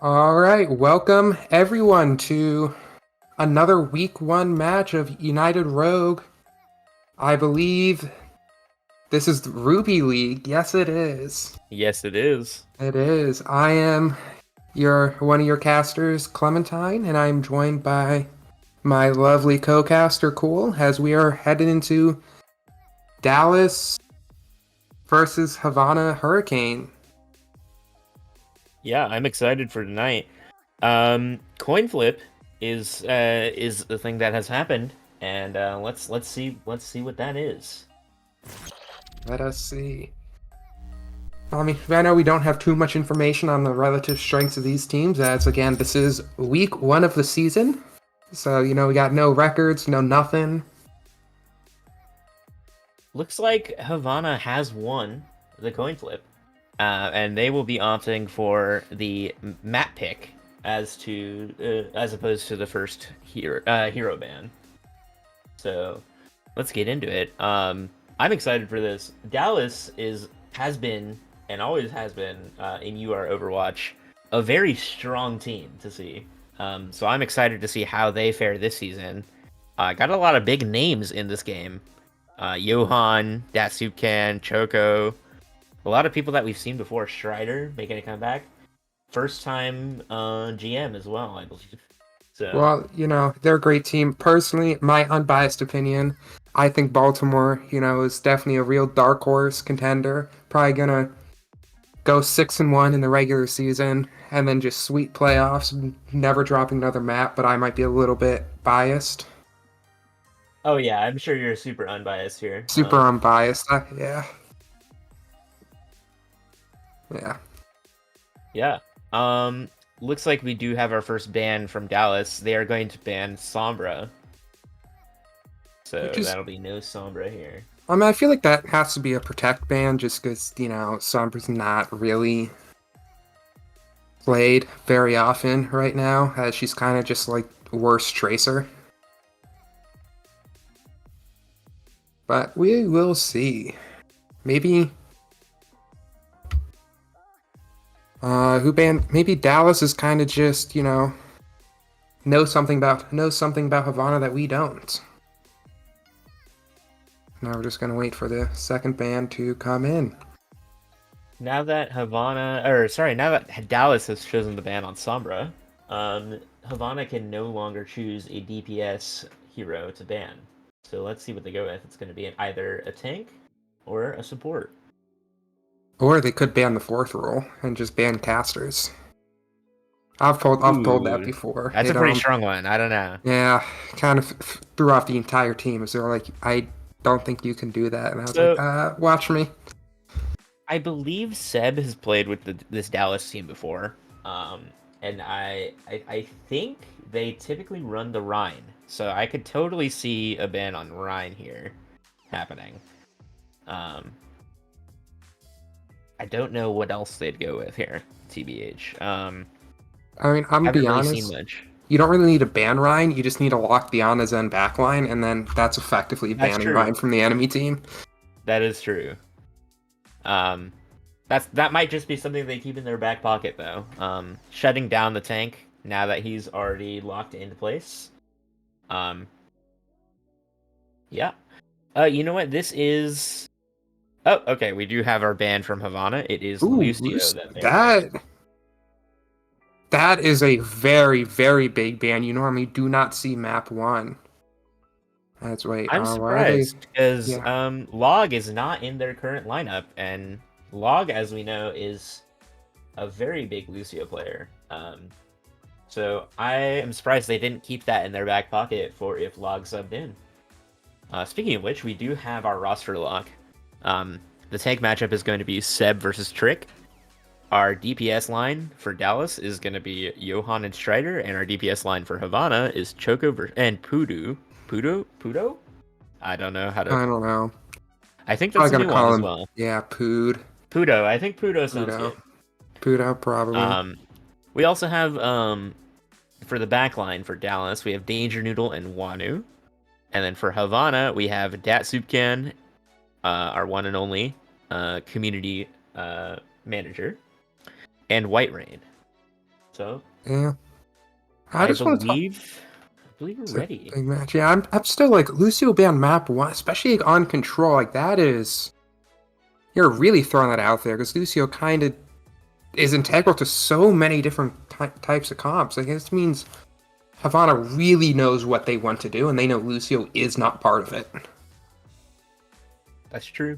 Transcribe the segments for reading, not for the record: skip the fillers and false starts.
All right, welcome everyone to another week one match of United Rogue. I believe this is the Ruby League. Yes, it is. Yes, it is. It is. I am your one of your casters, Clementine, and I'm joined by my lovely co-caster, Cool, as we are headed into Dallas versus Havana Hurricane. Yeah, I'm excited for tonight. Coin flip is the thing that has happened, and let's see what that is. Let us see. I mean, I know we don't have too much information on the relative strengths of these teams, as again, this is week one of the season. So, we got no records, no nothing. Looks like Havana has won the coin flip, and they will be opting for the map pick as opposed to the first hero ban. So let's get into it. I'm excited for this. Dallas has been and always has been in UR Overwatch a very strong team to see. So I'm excited to see how they fare this season. Got a lot of big names in this game. Johan, Datsupkan, Choco, a lot of people that we've seen before. Strider making a comeback, first time GM as well, I believe. So Well, they're a great team. Personally, my unbiased opinion, I think Baltimore, is definitely a real dark horse contender. Probably gonna go 6-1 in the regular season and then just sweep playoffs, never dropping another map, but I might be a little bit biased. oh yeah, I'm sure you're super unbiased here. Super unbiased. Yeah. Yeah. Yeah. Um, Looks like we do have our first ban from Dallas. They are going to ban Sombra. So Which is, that'll be no Sombra here. I mean, I feel like that has to be a protect ban just because, Sombra's not really played very often right now, as she's kind of just like worst tracer. But we will see. Maybe, who banned, maybe Dallas is kind of just, knows something about Havana that we don't. Now we're just gonna wait for the second ban to come in. Now that Dallas has chosen the ban on Sombra, Havana can no longer choose a DPS hero to ban. So let's see what they go with. It's going to be either a tank or a support. Or they could ban the fourth rule and just ban casters. I've pulled that Ooh, before. that's a It pretty strong one. I don't know. yeah, kind of threw off the entire team. So they're like, I don't think you can do that, and I was like, So watch me. I believe Seb has played with this Dallas team before, um, and I think they typically run the Rhine, so I could totally see a ban on Rhine here happening. Um, I don't know what else they'd go with here, tbh. I mean, I'm gonna Haven't be really seen honest. much. You don't really need to ban Ryan. You just need to lock the Ana Zen backline, and then that's effectively That's banning true. Ryan from the enemy team. That is true. Um, that might just be something they keep in their back pocket though. Shutting down the tank now that he's already locked into place. Um, yeah. You know what? This is. Oh, okay. We do have our ban from Havana. It is Ooh, Lucio that they are banning. that is a very, very big ban. You normally do not see map one. That's wait. I'm Why are they? surprised because Yeah. Log is not in their current lineup, and Log, as we know, is a very big Lucio player. So I am surprised they didn't keep that in their back pocket for if Log subbed in. Speaking of which, we do have our roster lock. The tank matchup is going to be Seb versus Trick. Our DPS line for Dallas is going to be Johan and Strider, and our DPS line for Havana is and Pudu. Pudo? I don't know how to. I don't know. I think Probably that's a gonna new one call as him. well. Yeah, Pood. Pudo. I think Pudo sounds Pudo. good. Pudo, probably. Um, we also have for the back line for Dallas, we have Danger Noodle and Wanu. And then for Havana, we have Datsupkan, our one and only community manager, and White Rain. So Yeah. I I just want to talk. believe we're It's a ready. big match. Yeah, I'm still like Lucio will be on map one, especially on control. Like that is you're really throwing that out there because Lucio kind of is integral to so many different types of comps. Like this means Havana really knows what they want to do, and they know Lucio is not part of it. That's true.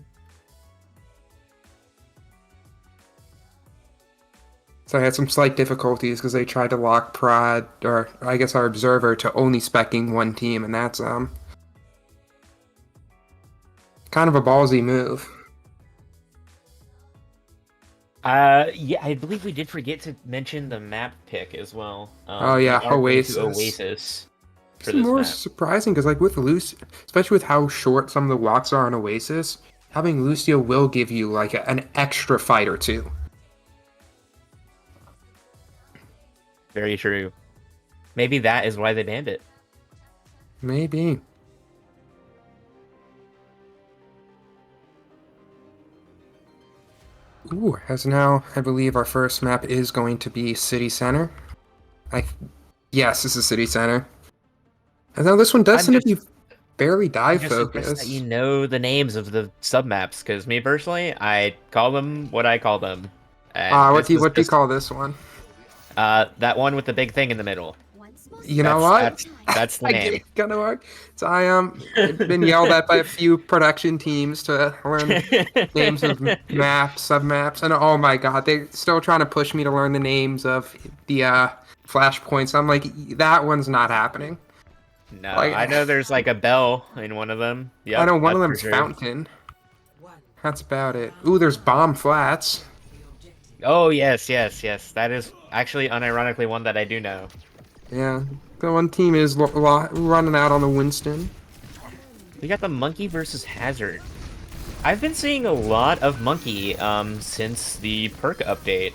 So I had some slight difficulties because they tried to lock Prod, or I guess our observer, to only specking one team, and that's kind of a ballsy move. Yeah, I believe we did forget to mention the map pick as well. Oh We yeah, are going to Oasis. Oasis for It's this more map. surprising because like with Lucio, especially with how short some of the walks are on Oasis, having Lucio will give you like an extra fight or two. Very true. Maybe that is why they banned it. Maybe. Ooh, as now I believe our first map is going to be City Center. I Yes, this is City Center. And now this one does I'm seem to just be barely I'm dive just impressed that you focused. know the names of the submaps, because me personally, I call them what I call them. And What this do you was what do you just call this one? that one with the big thing in the middle. You know That's what? that's that's the I get name. it's gonna work. So I I've been yelled at by a few production teams to learn names of maps, submaps, and oh my god, they're still trying to push me to learn the names of the flashpoints. I'm like, that one's not happening. No, Like, I know there's like a bell in one of them. I Yep, know one of that's for them's sure. Fountain. That's about it. Ooh, there's Bomb Flats. Oh yes, yes, yes. That is actually unironically one that I do know. Yeah, the one team is running out on the Winston. We got the Monkey versus Hazard. I've been seeing a lot of Monkey since the perk update.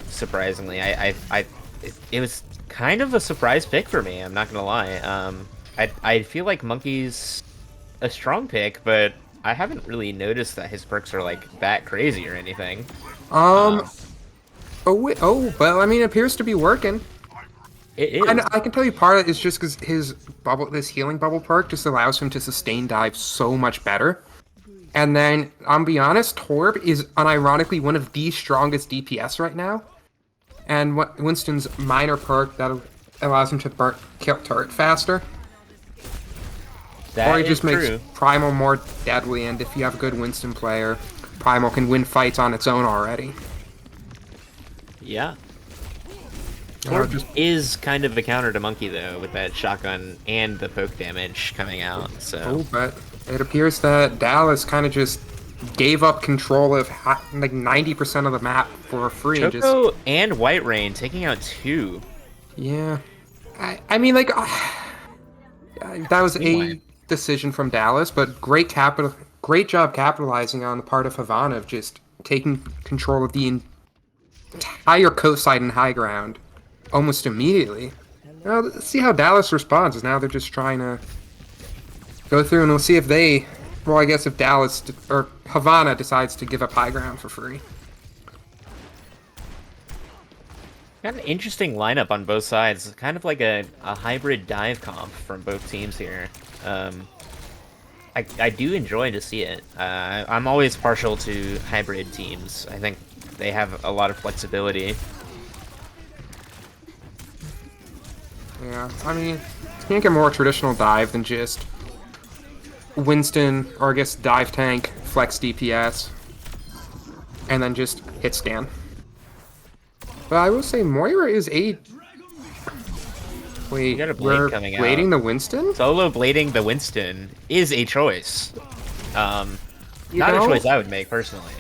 Surprisingly, it was kind of a surprise pick for me. I'm not gonna lie. I feel like Monkey's a strong pick, but I haven't really noticed that his perks are like that crazy or anything. Um. Um, Oh wait. Oh well. I mean, it appears to be working. it is. I can tell you part of it is just because this healing bubble perk just allows him to sustain dive so much better. And then, I'll be honest, Torb is unironically one of the strongest DPS right now. And what Winston's minor perk that allows him to kill turret faster. Or That he is just makes true. Primal more deadly, and if you have a good Winston player, Primal can win fights on its own already. Yeah. Uh, Torb just is kind of a counter to Monkey though, with that shotgun and the poke damage coming out. So Oh, but it appears that Dallas kind of just gave up control of like 90% of the map for free and just Choco and White Rain taking out two. yeah. I mean like that was Meanwhile, a decision from Dallas, but great job capitalizing on the part of Havana of just taking control of the entire coastside and high ground almost immediately. Now, let's see how Dallas responds. Now they're just trying to go through, and we'll see if they. Well, I guess if Dallas or Havana decides to give up high ground for free. got an interesting lineup on both sides. Kind of like a hybrid dive comp from both teams here. I do enjoy to see it. I'm always partial to hybrid teams. I think they have a lot of flexibility. Yeah, I mean, you can't get more traditional dive than just Winston, or I guess dive tank, flex DPS, and then just hit stand. But I will say Moira is a. We Wait, got a blade we're coming blading out. the Winston? Solo blading the Winston is a choice. You Not a know, choice I would make personally,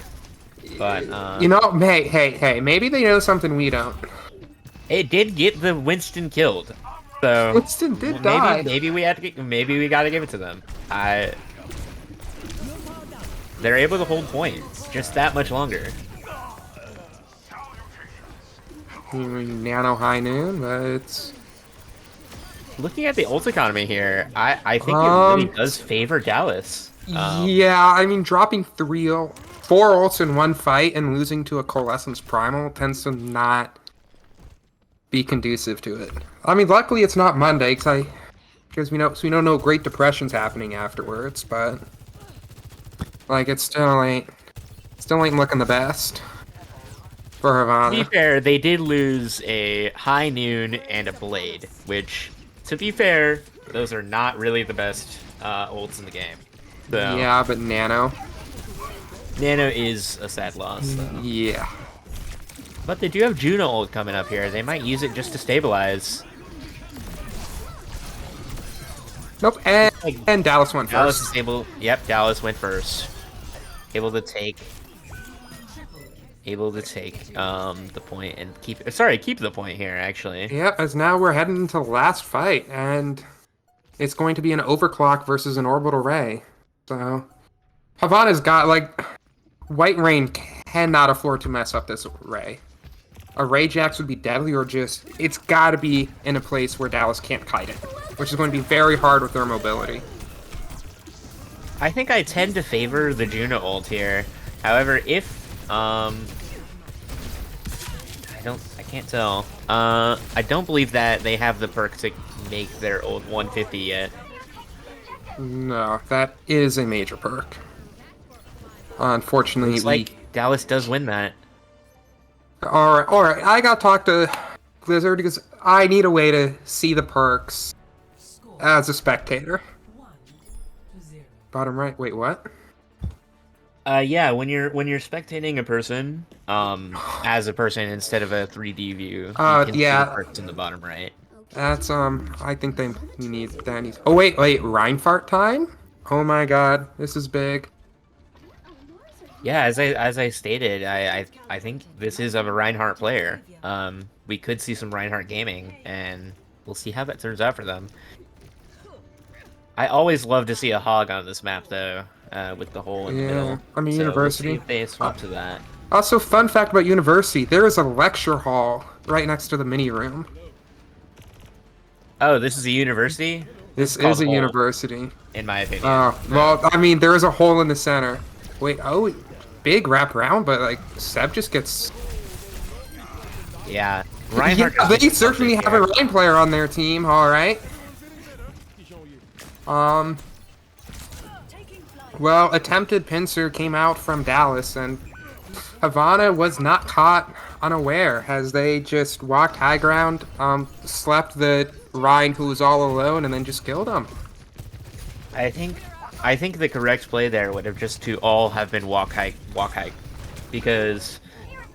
but hey, maybe they know something we don't. it did get the Winston killed. So Winston did maybe die. maybe we gotta give it to them. They're able to hold point just that much longer. Nano high noon, but it's Looking at the ult economy here, I think it really um does favor Dallas. yeah. I mean, dropping four ults in one fight and losing to a Coalescence Primal tends to not be conducive to it. I mean, luckily it's not Monday, because we don't know Great Depression's happening afterwards, but like it still ain't looking the best for To be Havana. fair, they did lose a high noon and a blade, which, to be fair, those are not really the best ults in the game. So, Yeah, but Nano. Nano is a sad loss, though. Yeah. But they do have Juno ult coming up here. They might use it just to stabilize. Nope. Like, And Dallas went Dallas first. is able. Yep, Dallas went first. Able to take the point and keep the point here actually. Yep. As now we're heading into the last fight, and it's going to be an overclock versus an orbital ray. So Havana's got like White Rain cannot afford to mess up this ray. A Ray Jax would be deadly, or just it's got to be in a place where Dallas can't kite it, which is going to be very hard with their mobility. I think I tend to favor the Juno ult here. However, if I can't tell. I don't believe that they have the perk to make their ult 150 yet. No, that is a major perk. Unfortunately, Looks like Dallas does win that. all right. I got to talk to Blizzard because I need a way to see the perks as a spectator. Bottom right. Wait, what? Yeah, when you're spectating a person, as a person instead of a 3D view, you can see the perks in the bottom right. That's I think they need that. Oh wait, Reinfart time? Oh my God, this is big. Yeah, as I stated, I think this is of a Reinhardt player. We could see some Reinhardt gaming, and we'll see how that turns out for them. I always love to see a hog on this map, though, with the hole in the middle. I mean, so University. We'll see if they swap to that. Also, fun fact about University: there is a lecture hall right next to the mini room. Oh, this is a university? This is a university, in my opinion. Well, I mean, there is a hole in the center. Wait, big wraparound, but like Seb just gets. Yeah, Reinhardt. Yeah, they certainly have a Rein player on their team. All right. Well, attempted pincer came out from Dallas, and Havana was not caught unaware as they just walked high ground, slept the Ryan who was all alone, and then just killed him. I think the correct play there would have just to all have been walk high, because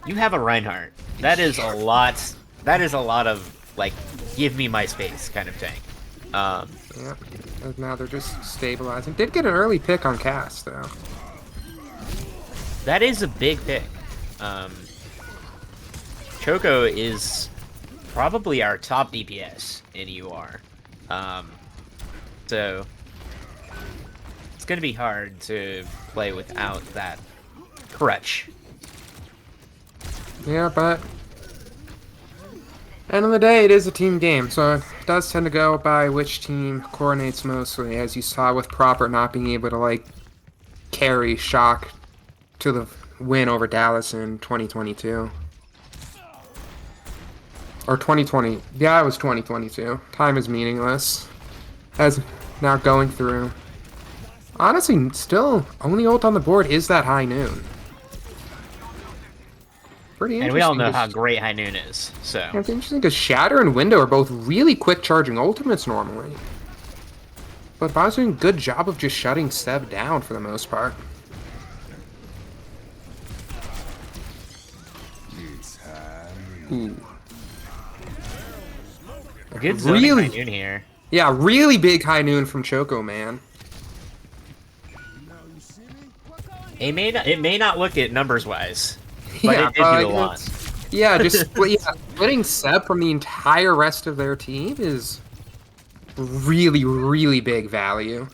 you have a Reinhardt. That is a lot. That is a lot of like, give me my space kind of tank. Yeah, and now they're just stabilizing. Did get an early pick on Cass though. That is a big pick. Choco is probably our top DPS in UR. So it's gonna be hard to play without that crutch. Yeah, but end of the day, it is a team game, so it does tend to go by which team coordinates mostly, as you saw with Proper not being able to like carry Shock to the win over Dallas in 2022. Or 2020. Yeah, it was 2022. Time is meaningless. As now going through. Honestly, still, only ult on the board is that High Noon. Pretty interesting. And we all know how great High Noon is, so. Yeah, it's interesting because Shatter and Window are both really quick charging ultimates normally. But Bob's doing a good job of just shutting Seb down for the most part. Ooh. Good zoning Really? High Noon here. Yeah, really big High Noon from Choco, man. It may not look it numbers wise, but Yeah, it did do a lot. Yeah, just splitting Seb from the entire rest of their team is really, really big value.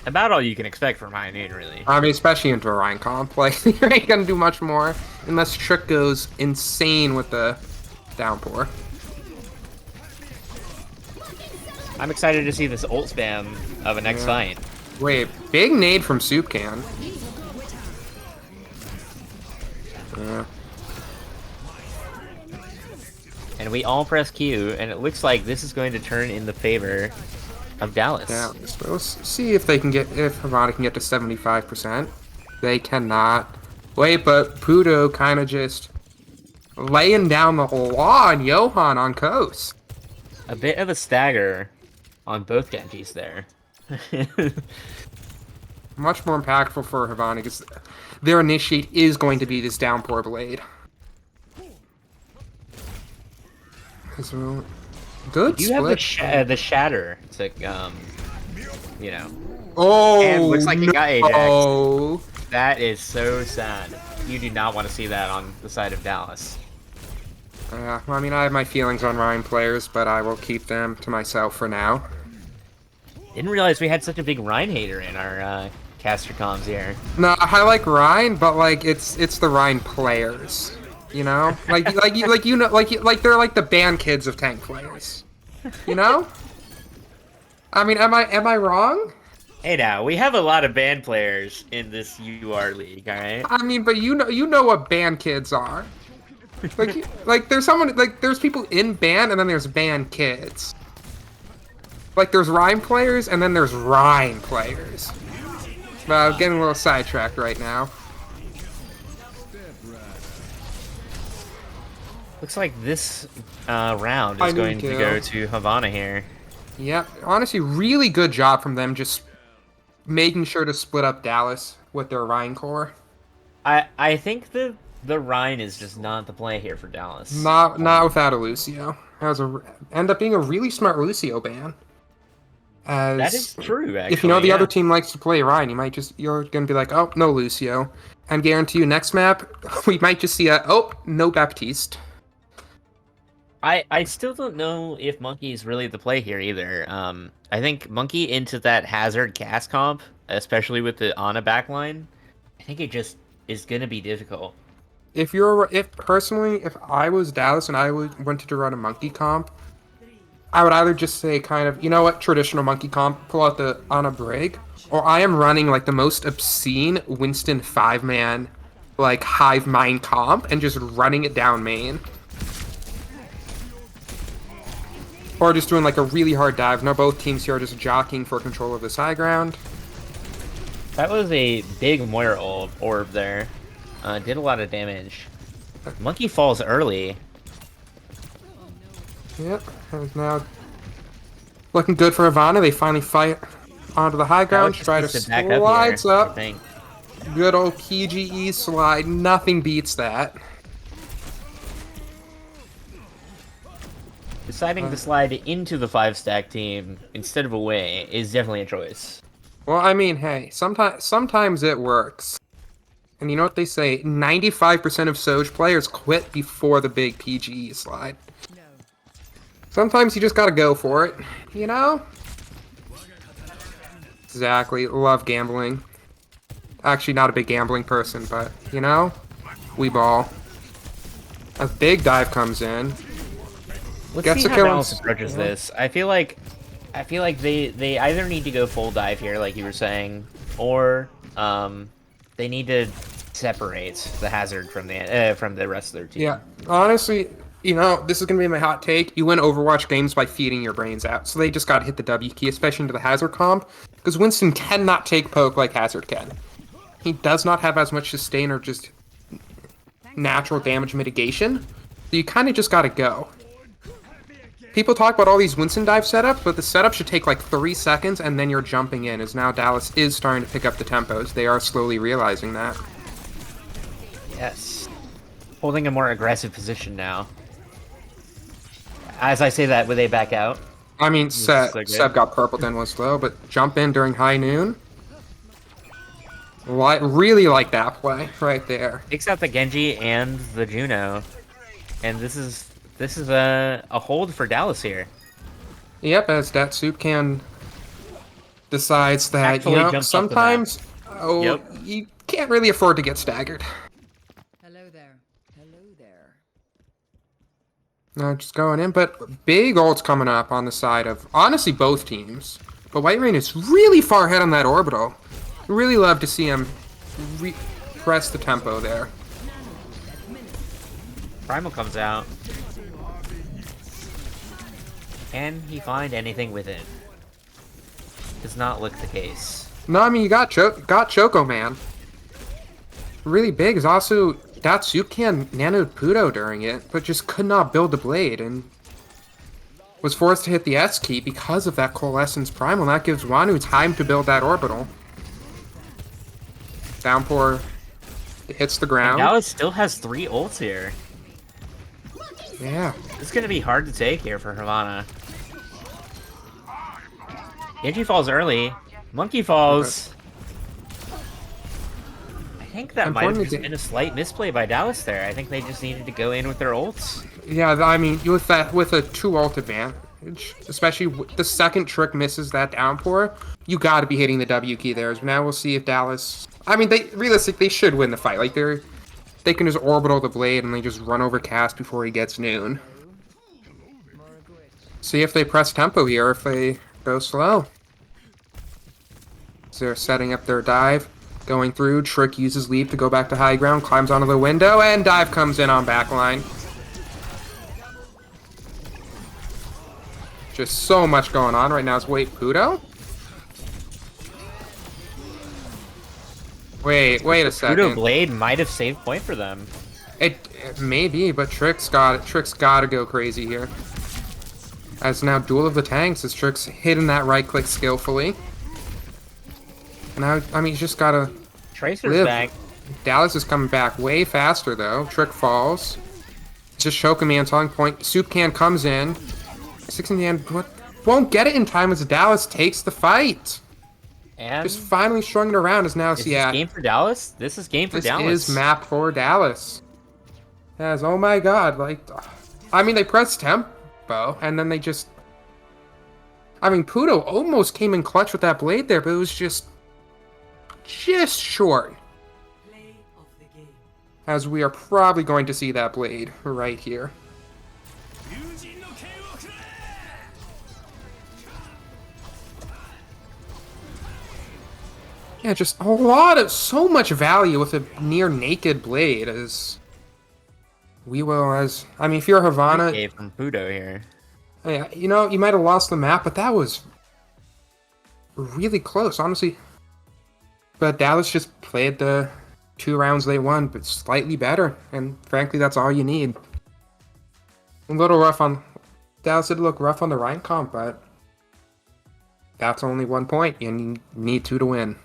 About all you can expect from High Noon, really. I mean, especially into a Ryan comp. Like, you ain't gonna do much more unless Trick goes insane with the downpour. I'm excited to see this ult spam of a next fight. Wait, big nade from Soup Can. Yeah. And we all press Q, and it looks like this is going to turn in the favor of Dallas. Yeah, so let's see if they can get, if Havana can get to 75%. They cannot. Wait, but Pudo kind of just laying down the law on Johan on coast. A bit of a stagger on both Genjis there. Much more impactful for Havana because their initiate is going to be this downpour blade. So, good You have the, split. the shatter to, you know. Oh, And looks like it got Ajax. no. That is so sad. You do not want to see that on the side of Dallas. Well, I mean, I have my feelings on Ryan players, but I will keep them to myself for now. Didn't realize we had such a big Rhine hater in our caster comms here. No, I like Ryan, but like it's the Ryan players, you know, like they're like the band kids of tank players, you know. I mean, am I wrong? Hey now, we have a lot of band players in this UR league, alright? I mean, but you know what band kids are. Like there's people in band and then there's band kids. Like there's Rhyme players and then there's Rhyme players. Well, I'm getting a little sidetracked right now. Looks like this round is going to go to Havana here. Yep, honestly, really good job from them just making sure to split up Dallas with their Rhine core. I think the Rhine is just not the play here for Dallas. Not without a Lucio. End up being a really smart Lucio ban. As that is true, actually. If you know the other team likes to play Rhine, you're gonna be like, oh, no Lucio. And guarantee you next map, we might just see no Baptiste. I still don't know if Monkey is really the play here either. I think Monkey into that Hazard cast comp, especially with the Ana backline, I think it just is gonna be difficult. If I was Dallas and I wanted to run a Monkey comp, I would either just say kind of, you know what, traditional Monkey comp, pull out the Ana Brig, or I am running like the most obscene Winston 5-man, like hive mind comp and just running it down main. Or just doing like a really hard dive. Now both teams here are just jockeying for control of this high ground. That was a big Moira orb there. Did a lot of damage. Monkey falls early. Yep, and now looking good for Havana. They finally fight onto the high ground. Try to slides up. Good old PGE slide. Nothing beats that. Deciding to slide into the 5-stack team instead of away is definitely a choice. Well, I mean, hey, sometimes it works. And you know what they say? 95% of Soj players quit before the big PGE slide. Sometimes you just gotta go for it, you know? Exactly. Love gambling. Actually, not a big gambling person, but, you know? We ball. A big dive comes in. Let's see how Dallas approaches this. I feel like they either need to go full dive here, like you were saying, or they need to separate the Hazard from the rest of their team. Yeah, honestly, you know, this is gonna be my hot take. You win Overwatch games by feeding your brains out, so they just gotta hit the W key, especially into the Hazard comp, because Winston cannot take poke like Hazard can. He does not have as much sustain or just natural damage mitigation, so you kind of just gotta go. People talk about all these Winston dive setups, but the setup should take like 3 seconds, and then you're jumping in, as now Dallas is starting to pick up the tempos. They are slowly realizing that. Yes. Holding a more aggressive position now. As I say that, would they back out? I mean, Seb got purpled and was slow, but jump in during high noon. Really like that play right there. Takes out the Genji and the Juno. And this is a hold for Dallas here. Yep, as that soup can decides that, you know, sometimes you can't really afford to get staggered. Hello there. Hello there. No, just going in, but big ults coming up on the side of, honestly, both teams. But White Rain is really far ahead on that orbital. Really love to see him press the tempo there. Primal comes out. Can he find anything within? Does not look the case. No, I mean, you got Choco Man. Really big is also Datsukan nanoed Puto during it, but just could not build the blade and was forced to hit the S key because of that Coalescence Primal. That gives Wanu time to build that orbital. Downpour hits the ground. Dallas still has 3 ults here. Yeah. This is gonna be hard to take here for Havana. Genji falls early. Monkey falls. I think that might have just been a slight misplay by Dallas there. I think they just needed to go in with their ults. Yeah, I mean, with a 2 ult advantage, especially the second trick misses that downpour, you got to be hitting the W key there. So now we'll see if Dallas. I mean, they should win the fight. Like they can just orbital the blade and they just run over Cast before he gets noon. See if they press tempo here, if they go slow. So they're setting up their dive, going through. Trick uses leap to go back to high ground, climbs onto the window, and dive comes in on backline. Just so much going on right now. Wait, Puto? Wait a second. Puto Blade might have saved point for them. It may be, but Trick's got to go crazy here. As now Duel of the Tanks, as Trick's hitting that right click skillfully. And now, I mean, he's just gotta Tracer's live. back. Dallas is coming back way faster though. Trick falls. Just choking me on telling point. Soup Can comes in. 6 in the end. Won't get it in time as Dallas takes the fight. And Just finally strung it around as now. is this game for Dallas? This is game for Dallas. This is map for Dallas. As oh my god, like, I mean, they pressed tempo and then they just. I mean, Puto almost came in clutch with that blade there, but it was just short. As we are probably going to see that blade right here. Yeah, just so much value with a near naked blade as we will I mean, if you're Havana, Gave from Puto here. yeah, you know, you might have lost the map, but that was really close, honestly. But Dallas just played the 2 rounds they won, but slightly better, and frankly, that's all you need. A little rough on Dallas did look rough on the Rhine comp, but that's only 1 point. You need 2 to win.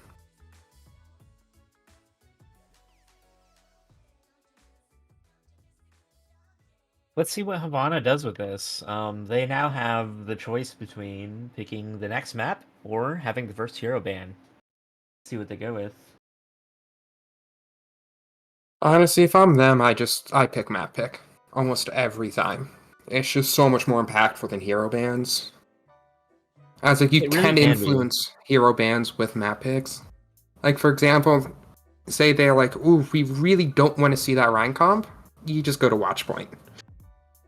Let's see what Havana does with this. They now have the choice between picking the next map or having the first hero ban. Let's see what they go with. Honestly, if I'm them, I pick map pick almost every time. It's just so much more impactful than hero bans. As like you can influence hero bans with map picks. Like for example, say they're like, ooh, we really don't want to see that Rhine comp. You just go to Watchpoint.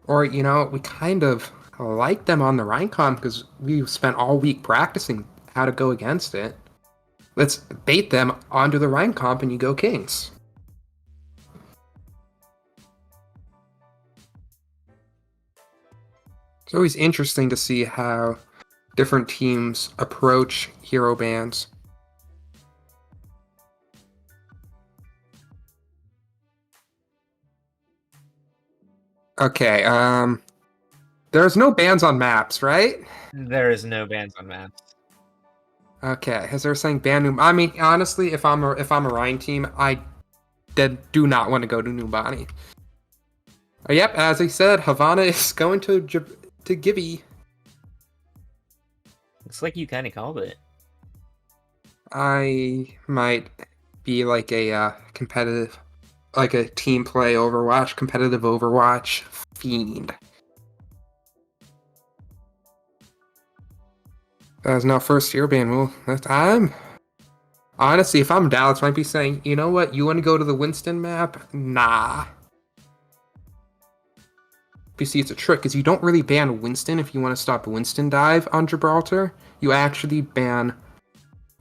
Or, you know, we kind of like them on the Rhine comp because we spent all week practicing how to go against it. Let's bait them onto the Rhine comp and you go Kings. It's always interesting to see how different teams approach hero bans. Okay, there's no bans on maps, right? There is no bans on maps. Okay, as they're saying ban new. I mean, honestly, if I'm a Rhine team, I do not want to go to Numbani. Yep, as I said, Havana is going to Gibby. Looks like you kind of called it. I might be like a competitive, like a team play Overwatch, competitive Overwatch fiend. As now first year ban. Well, I'm honestly, if I'm Dallas, I might be saying, you know what, you want to go to the Winston map? Nah. You see, it's a trick because you don't really ban Winston if you want to stop Winston dive on Gibraltar. You actually ban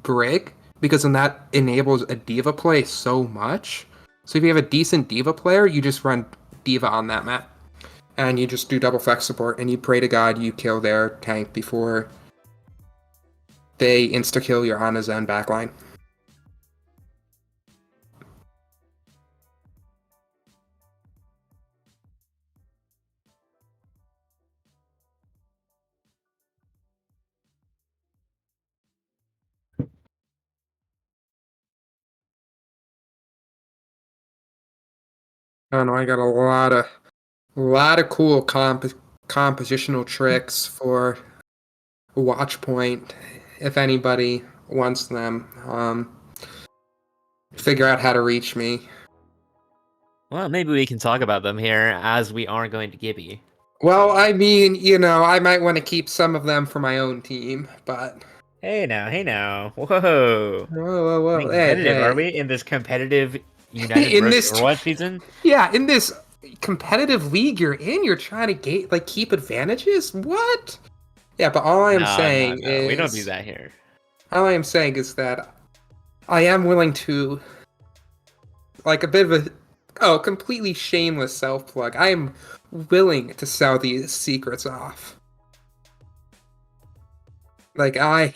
Brig because then that enables a diva play so much. So if you have a decent diva player, you just run diva on that map. and you just do double flex support, and you pray to God you kill their tank before they insta-kill your Ana Zen backline. I don't know, I got a lot of cool compositional tricks for watch point if anybody wants them. Figure out how to reach me. Well, maybe we can talk about them here as we are going to Gibby. Well, I mean, I might want to keep some of them for my own team, but Hey now. Whoa. whoa, Being hey, competitive, are hey. we? In this competitive United In versus this, Overwatch season? yeah, in this competitive league you're in, you're trying to keep advantages? What? Yeah, but all I am saying No. We don't do is, that here. all I am saying is that I am willing to, like a bit of completely shameless self plug. I am willing to sell these secrets off. Like let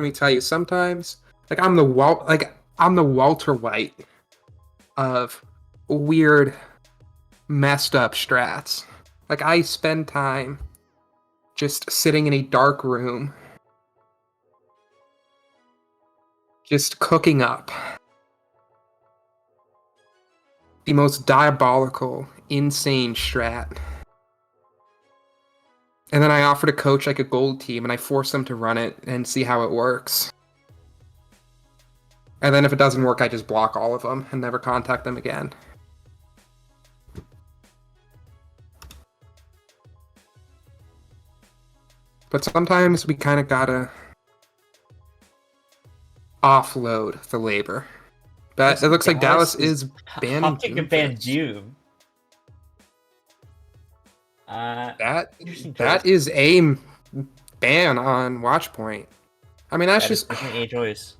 me tell you, sometimes I'm the Walter White of weird, messed up strats. Like I spend time just sitting in a dark room, just cooking up the most diabolical, insane strat. And then I offer to coach like a gold team and I force them to run it and see how it works. And then if it doesn't work, I just block all of them and never contact them again. But sometimes we kind of gotta offload the labor. But it looks like Dallas is banning How can Doom ban first. Doom? That is a ban on Watchpoint. I mean, that's That is just definitely a choice.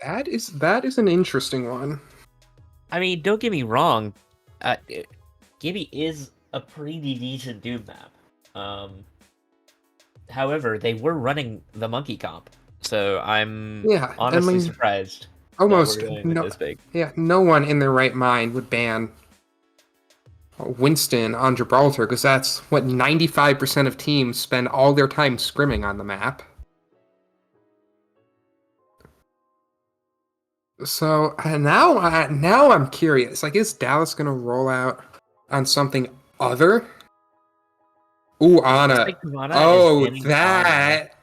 that is an interesting one. I mean, don't get me wrong. Gibby is a pretty decent Doom map. However, they were running the monkey comp, so I'm Yeah, I honestly mean, surprised that almost we're going with no. this big. Yeah, no one in their right mind would ban Winston on Gibraltar because that's what 95% of teams spend all their time scrimming on the map. So now I'm curious. Like, is Dallas gonna roll out on something other? Ooh, Looks Ana. like Havana is Oh, banning Ana. that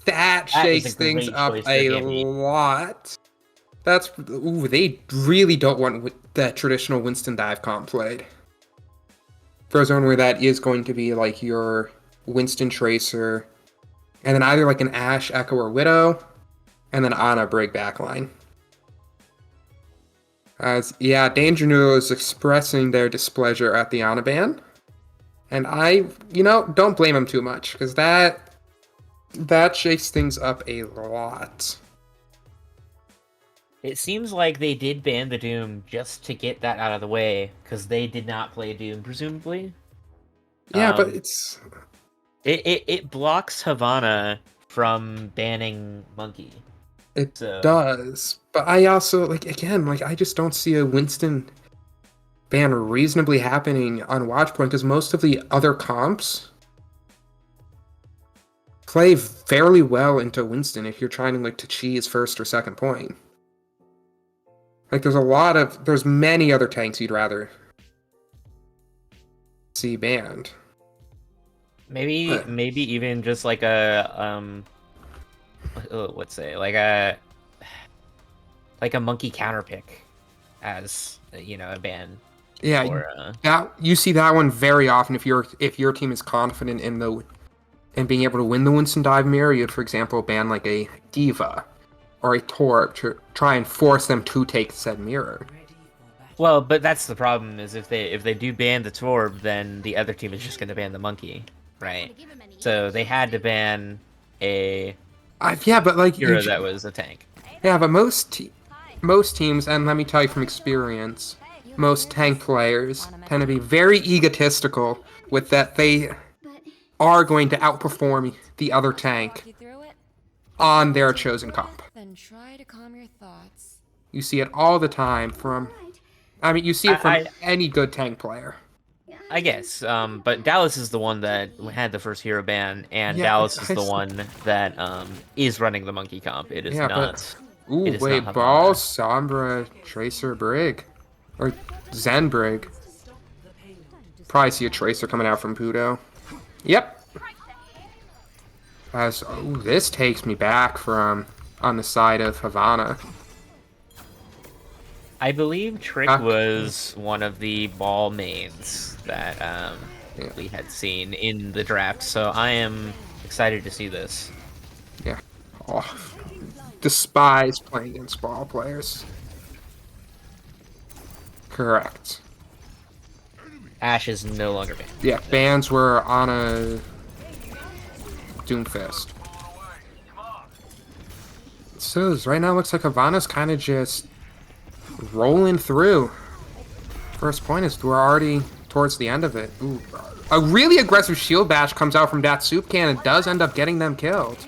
That is a shakes things great up choice for a Gibby. lot. They really don't want that traditional Winston dive comp played. For a zone where that is going to be like your Winston Tracer, and then either like an Ashe, Echo, or Widow, and then Ana break backline. Yeah, Danger Noodle is expressing their displeasure at the Ana ban. And I, don't blame him too much, because that shakes things up a lot. It seems like they did ban the Doom just to get that out of the way, because they did not play Doom, presumably. Yeah, but it's... It blocks Havana from banning Monkey. It So does. But I also, I just don't see a Winston ban reasonably happening on Watchpoint, because most of the other comps play fairly well into Winston if you're trying to cheese first or second point. Like, there's many other tanks you'd rather see banned. maybe even just like a let's say like a Monkey counter pick as a ban. Yeah, you see that one very often if your team is confident in being able to win the Winston dive mirror. You'd, for example, ban like a Diva or a Torb to try and force them to take said mirror. Well, but that's the problem, is if they do ban the Torb, then the other team is just going to ban the Monkey, right? So they had to ban a Yeah, but hero that was a tank. yeah, but most teams, and let me tell you from experience, most tank players tend to be very egotistical with that they are going to outperform the other tank on their chosen comp. Then try to calm your thoughts. You see it all the time from, I mean, you see it from any good tank player. I guess, but Dallas is the one that had the first hero ban, and Yeah, Dallas is the one that is running the monkey comp. It is Yeah, not. but ooh, it is wait, not Ball, Havana. Sombra, Tracer, Brig, or Zen Brig. Probably see a Tracer coming out from Pudo. Yep. As this takes me back from on the side of Havana. I believe Trick was one of the ball mains that Yeah. we had seen in the draft, so I am excited to see this. Yeah. Oh, despise playing against ball players. Correct. Ash is no longer banned. Yeah, bans were on a Doomfist. So right now looks like Havana's kind of just rolling through. First point is we're already towards the end of it. Ooh, a really aggressive shield bash comes out from that soup can and does end up getting them killed.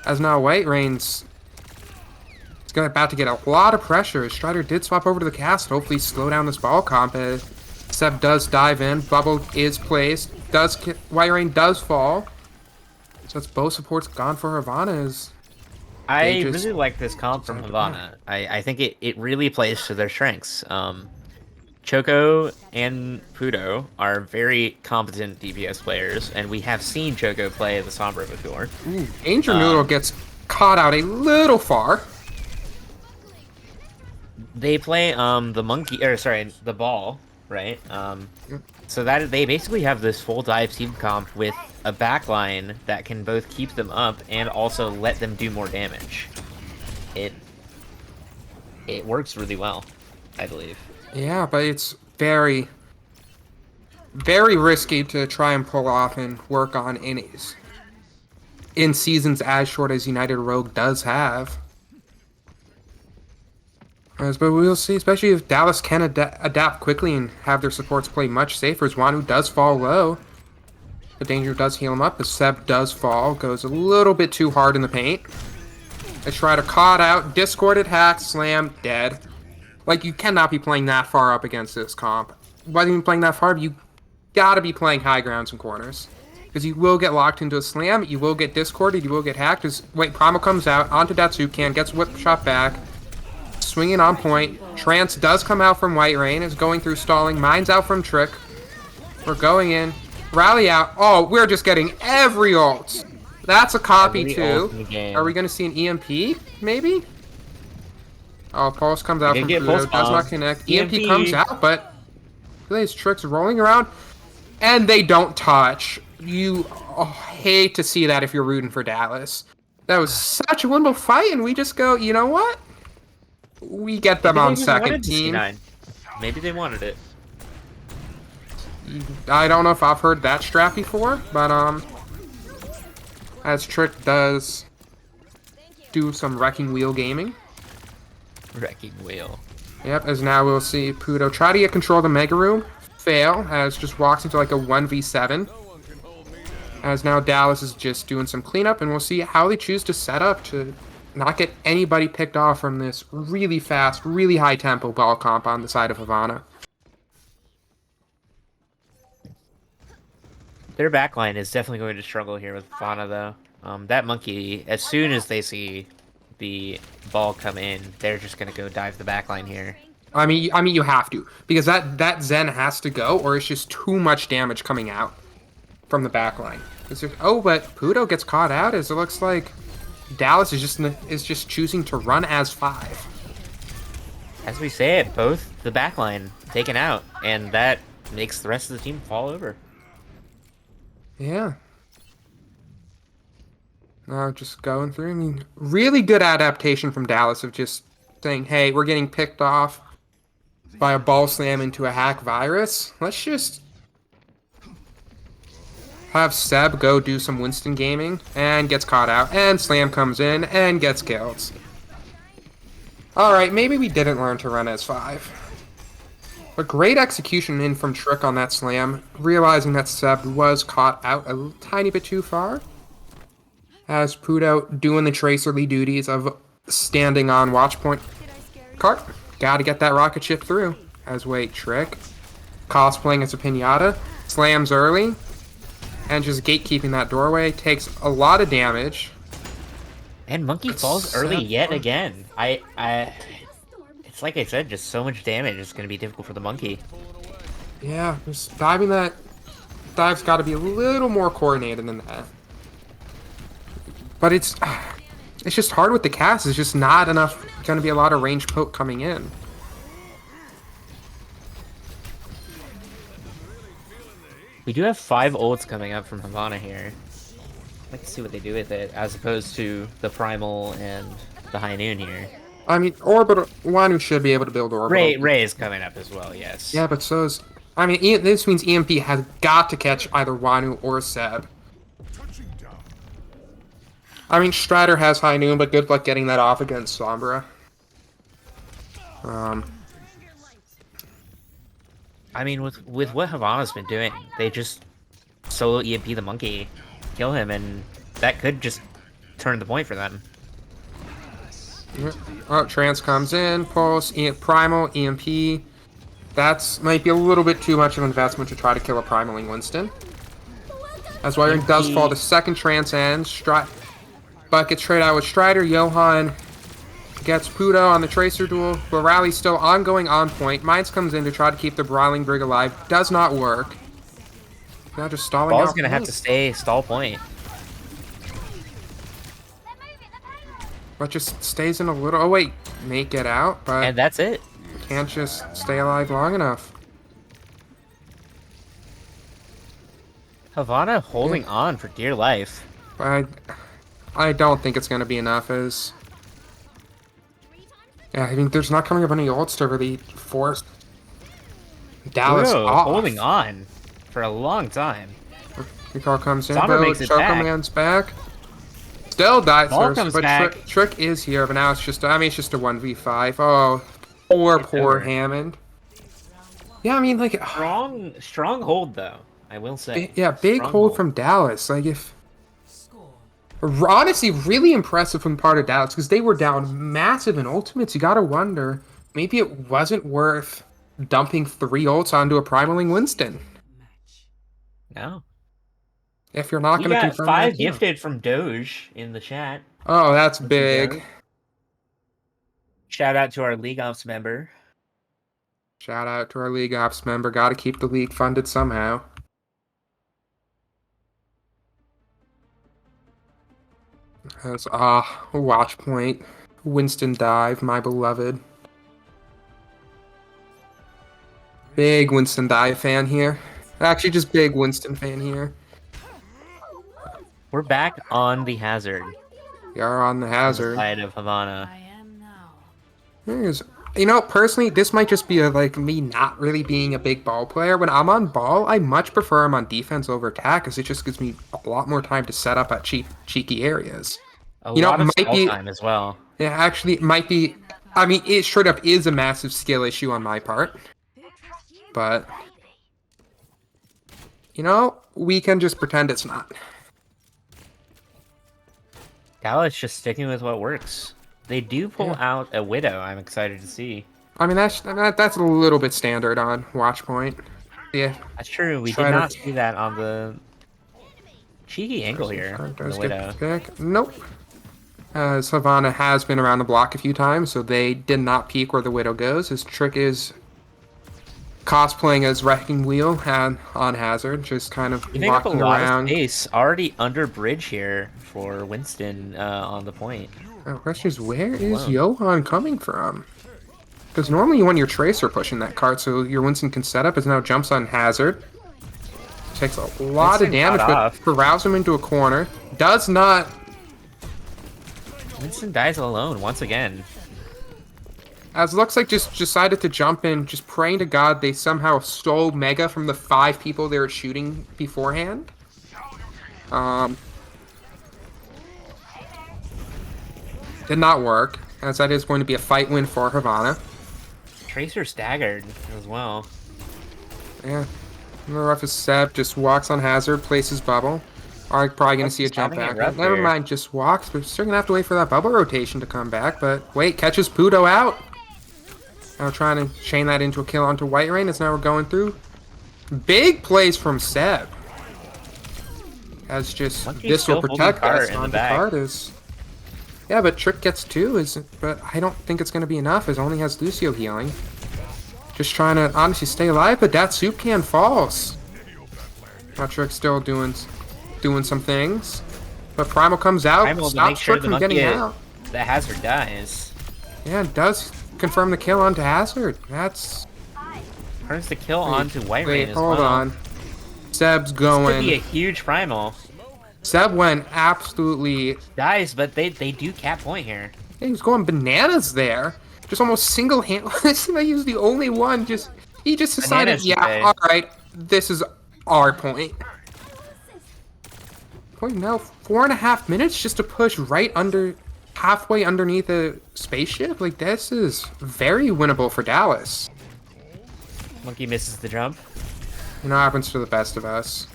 As now White Rain's about to get a lot of pressure. Strider did swap over to the cast, hopefully slow down this ball comp. Seb does dive in, bubble is placed, White Rain does fall. So it's both supports gone for Havana's. I really like this comp from Havana. I think it really plays to their strengths. Choco and Pudo are very competent DPS players, and we have seen Choco play the Sombra before. Angel Noodle gets caught out a little far. They play the ball, right? So that they basically have this full dive team comp with a backline that can both keep them up and also let them do more damage. It works really well, I believe. Yeah, but it's very, very risky to try and pull off and work on innies in seasons as short as United Rogue does have. But we'll see, especially if Dallas can adapt quickly and have their supports play much safer. As Wanu does fall low. The Danger does heal him up, as Seb does fall. Goes a little bit too hard in the paint. They try to caught out, discorded, hack, slam, dead. Like, you cannot be playing that far up against this comp. Whether you're playing that far, you gotta be playing high grounds and corners. Because you will get locked into a slam, you will get discorded, you will get hacked. Primal comes out, onto Datsukan, gets whip shot back. Swinging on point. Trance does come out from White Rain, is going through stalling. Mine's out from Trick. We're going in. Rally out. Oh, we're just getting every ult. That's a copy too. Are we going to see an EMP, maybe? Oh, Pulse comes out from Pluto. Does not connect. EMP comes out, but these Tricks rolling around. And they don't touch. You hate to see that if you're rooting for Dallas. That was such a winnable fight, and we just go, you know what? We get them on second team. Maybe they wanted it. I don't know if I've heard that strat before, but as Trick does do some Wrecking Wheel gaming. Wrecking Wheel. Yep, as now we'll see Pudo try to get control of the Mega Room. Fail, as just walks into like a 1v7. As now Dallas is just doing some cleanup, and we'll see how they choose to set up to not get anybody picked off from this really fast, really high tempo ball comp on the side of Havana. Their backline is definitely going to struggle here with Havana, though. That monkey, as soon as they see the ball come in, they're just going to go dive the backline here. I mean, you have to, because that Zen has to go, or it's just too much damage coming out from the backline. But Pudo gets caught out, as it looks like Dallas is just choosing to run as 5. As we say it, both the backline taken out, and that makes the rest of the team fall over. Yeah. Now just going through. I mean, really good adaptation from Dallas of just saying, hey, we're getting picked off by a ball slam into a hack virus. Let's just have Seb go do some Winston gaming, and gets caught out, and Slam comes in and gets killed. Alright, maybe we didn't learn to run as 5. A great execution in from Trick on that slam, realizing that Seb was caught out a tiny bit too far. As Pudo doing the tracerly duties of standing on watch point. Cart, gotta get that rocket ship through. As wait, Trick cosplaying as a pinata, slams early, and just gatekeeping that doorway, takes a lot of damage. And Monkey falls early yet again. It's like I said, just so much damage. It's going to be difficult for the Monkey. Yeah, just diving that dive's got to be a little more coordinated than that. But it's just hard with the cast. It's just not enough. Going to be a lot of range poke coming in. We do have 5 ults coming up from Havana here. I'd like to see what they do with it, as opposed to the Primal and the High Noon here. I mean, Orbital, Wanu should be able to build Orbital. Ray is coming up as well, yes. Yeah, but so is... I mean, this means EMP has got to catch either Wanu or Seb. I mean, Strider has High Noon, but good luck getting that off against Sombra. I mean, with what Havana's been doing, they just solo EMP the Monkey, kill him, and that could just turn the point for them. Oh, Trance comes in, Pulse, Primal, EMP. That's might be a little bit too much of an investment to try to kill a Primaling Winston. As Wiring does fall, the second Trance ends. But gets traded out with Strider. Johan gets Pudo on the Tracer duel. But Rally's still ongoing on point. Mines comes in to try to keep the Brawling Brig alive. Does not work. Now just stalling out. Ball's gonna have to stay stall point. But just stays in a little... Oh, wait. May get out, but... And that's it. Can't just stay alive long enough. Havana holding on for dear life. I don't think it's going to be enough as... Yeah, I mean, there's not coming up any ults to really force Dallas off. Holding on for a long time. Recall comes in, Sombra makes it back. Man's back. Still dies Ball first, comes but back. Trick is here, but now it's just, I mean, it's just a 1v5. Oh, poor Hammond. Yeah, I mean, like... Strong hold, though, I will say. Yeah, big Strong hold from Dallas. Like, if... Honestly, really impressive from part of Dallas, because they were down massive in ultimates. You gotta wonder, maybe it wasn't worth dumping 3 ults onto a Primaling Winston. No. If you're not You gonna got confirm 5 that, gifted from Doge in the chat. Oh, that's big. Shout out to our League Ops member. Shout out to our League Ops member. Gotta keep the league funded somehow. That's watch point. Winston dive, my beloved. Big Winston dive fan here. Actually, just big Winston fan here. We're back on the Hazard. We are on the Hazard. Side of Havana. You know, personally, this might just be like me not really being a big ball player. When I'm on ball, I much prefer I'm on defense over attack, because it just gives me a lot more time to set up at cheeky areas. A lot of stall time as well. Yeah, actually, it might be... I mean, it straight up is a massive skill issue on my part. But... You know, we can just pretend it's not. Dallas just sticking with what works. They do pull out a Widow, I'm excited to see. I mean, that's a little bit standard on Watchpoint. Yeah. That's true, we did not see that on the cheeky angle here. The Widow. Pick. Nope. Havana has been around the block a few times, so they did not peek where the Widow goes. His trick is cosplaying as Wrecking Wheel on Hazard, just kind of Giving up a walking lot around. of space, already under bridge here for Winston on the point. The question is, where is Johan coming from? Because normally you want your Tracer pushing that cart so your Winston can set up, as now jumps on Hazard. Takes a lot of damage, but corrals him into a corner. Does not... Winston dies alone once again. As looks like just decided to jump in, just praying to God they somehow stole Mega from the 5 people they were shooting beforehand. Did not work, as that is going to be a fight win for Havana. Tracer staggered as well. Yeah. And the roughest Seb just walks on hazard, places bubble. Are probably going to see a He's jump having it back. rough Never here. mind, just walks, but still going to have to wait for that bubble rotation to come back. But wait, catches Pudo out. Now trying to chain that into a kill onto White Rain as now we're going through. Big plays from Seb. As just, Monkey's this will still holding protect cart us in the on the back. card is... Yeah, but Trick gets 2, but I don't think it's going to be enough as only has Lucio healing. Just trying to honestly stay alive, but that soup can falls. Now Trick's still doing some things. But Primal comes out, Primal to make stops sure Trick the from getting monkey out. the hazard dies. Yeah, it does confirm the kill onto Hazard. That's... Turns the kill onto White Wait, Rain as hold well. on. Seb's This could be a going... huge Primal. Seb went absolutely... Dies, but they do cap point here. He was going bananas there. Just almost single-handed. It seemed like he was the only one. He just decided, Bananas, yeah, okay. alright, this is our point. Point now, 4.5 minutes just to push right under, halfway underneath a spaceship? Like, this is very winnable for Dallas. Monkey misses the jump. You know what happens to the best of us.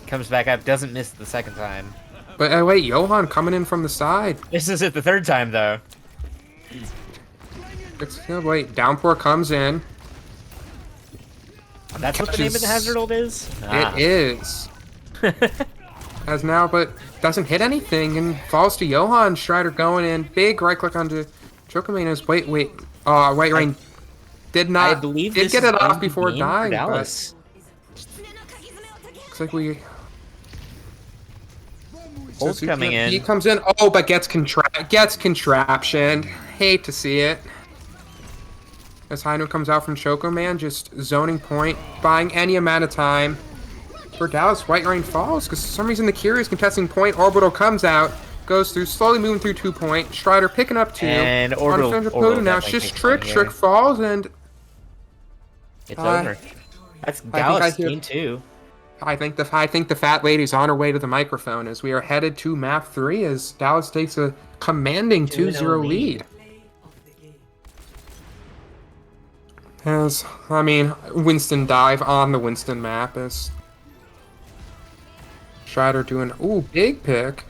Comes back up, doesn't miss the second time. But wait, Johan coming in from the side. This is it the third time though. Wait, Downpour comes in. That's what the name of the hazard ult is? It is. As now, but doesn't hit anything and falls to Johan. Strider going in. Big right click onto Chocomanos. Wait. White Rain did not. I believe did this get is it off end before game dying. for But Dallas. looks like we. Ult's coming in. He comes in. Oh, but gets contraption. Hate to see it. As Hainu comes out from Chocoman, just zoning point, buying any amount of time. For Dallas, White Rain falls, because for some reason the Curie is contesting point. Orbital comes out, goes through, slowly moving through 2 point. Strider picking up 2. And Orbital Now it's just Trick falls, and It's over. That's I Dallas hear- game 2. I think the fat lady's on her way to the microphone as we are headed to map 3 as Dallas takes a commanding 2-0 lead. As, I mean, Winston dive on the Winston map as Strider doing, ooh, big pick.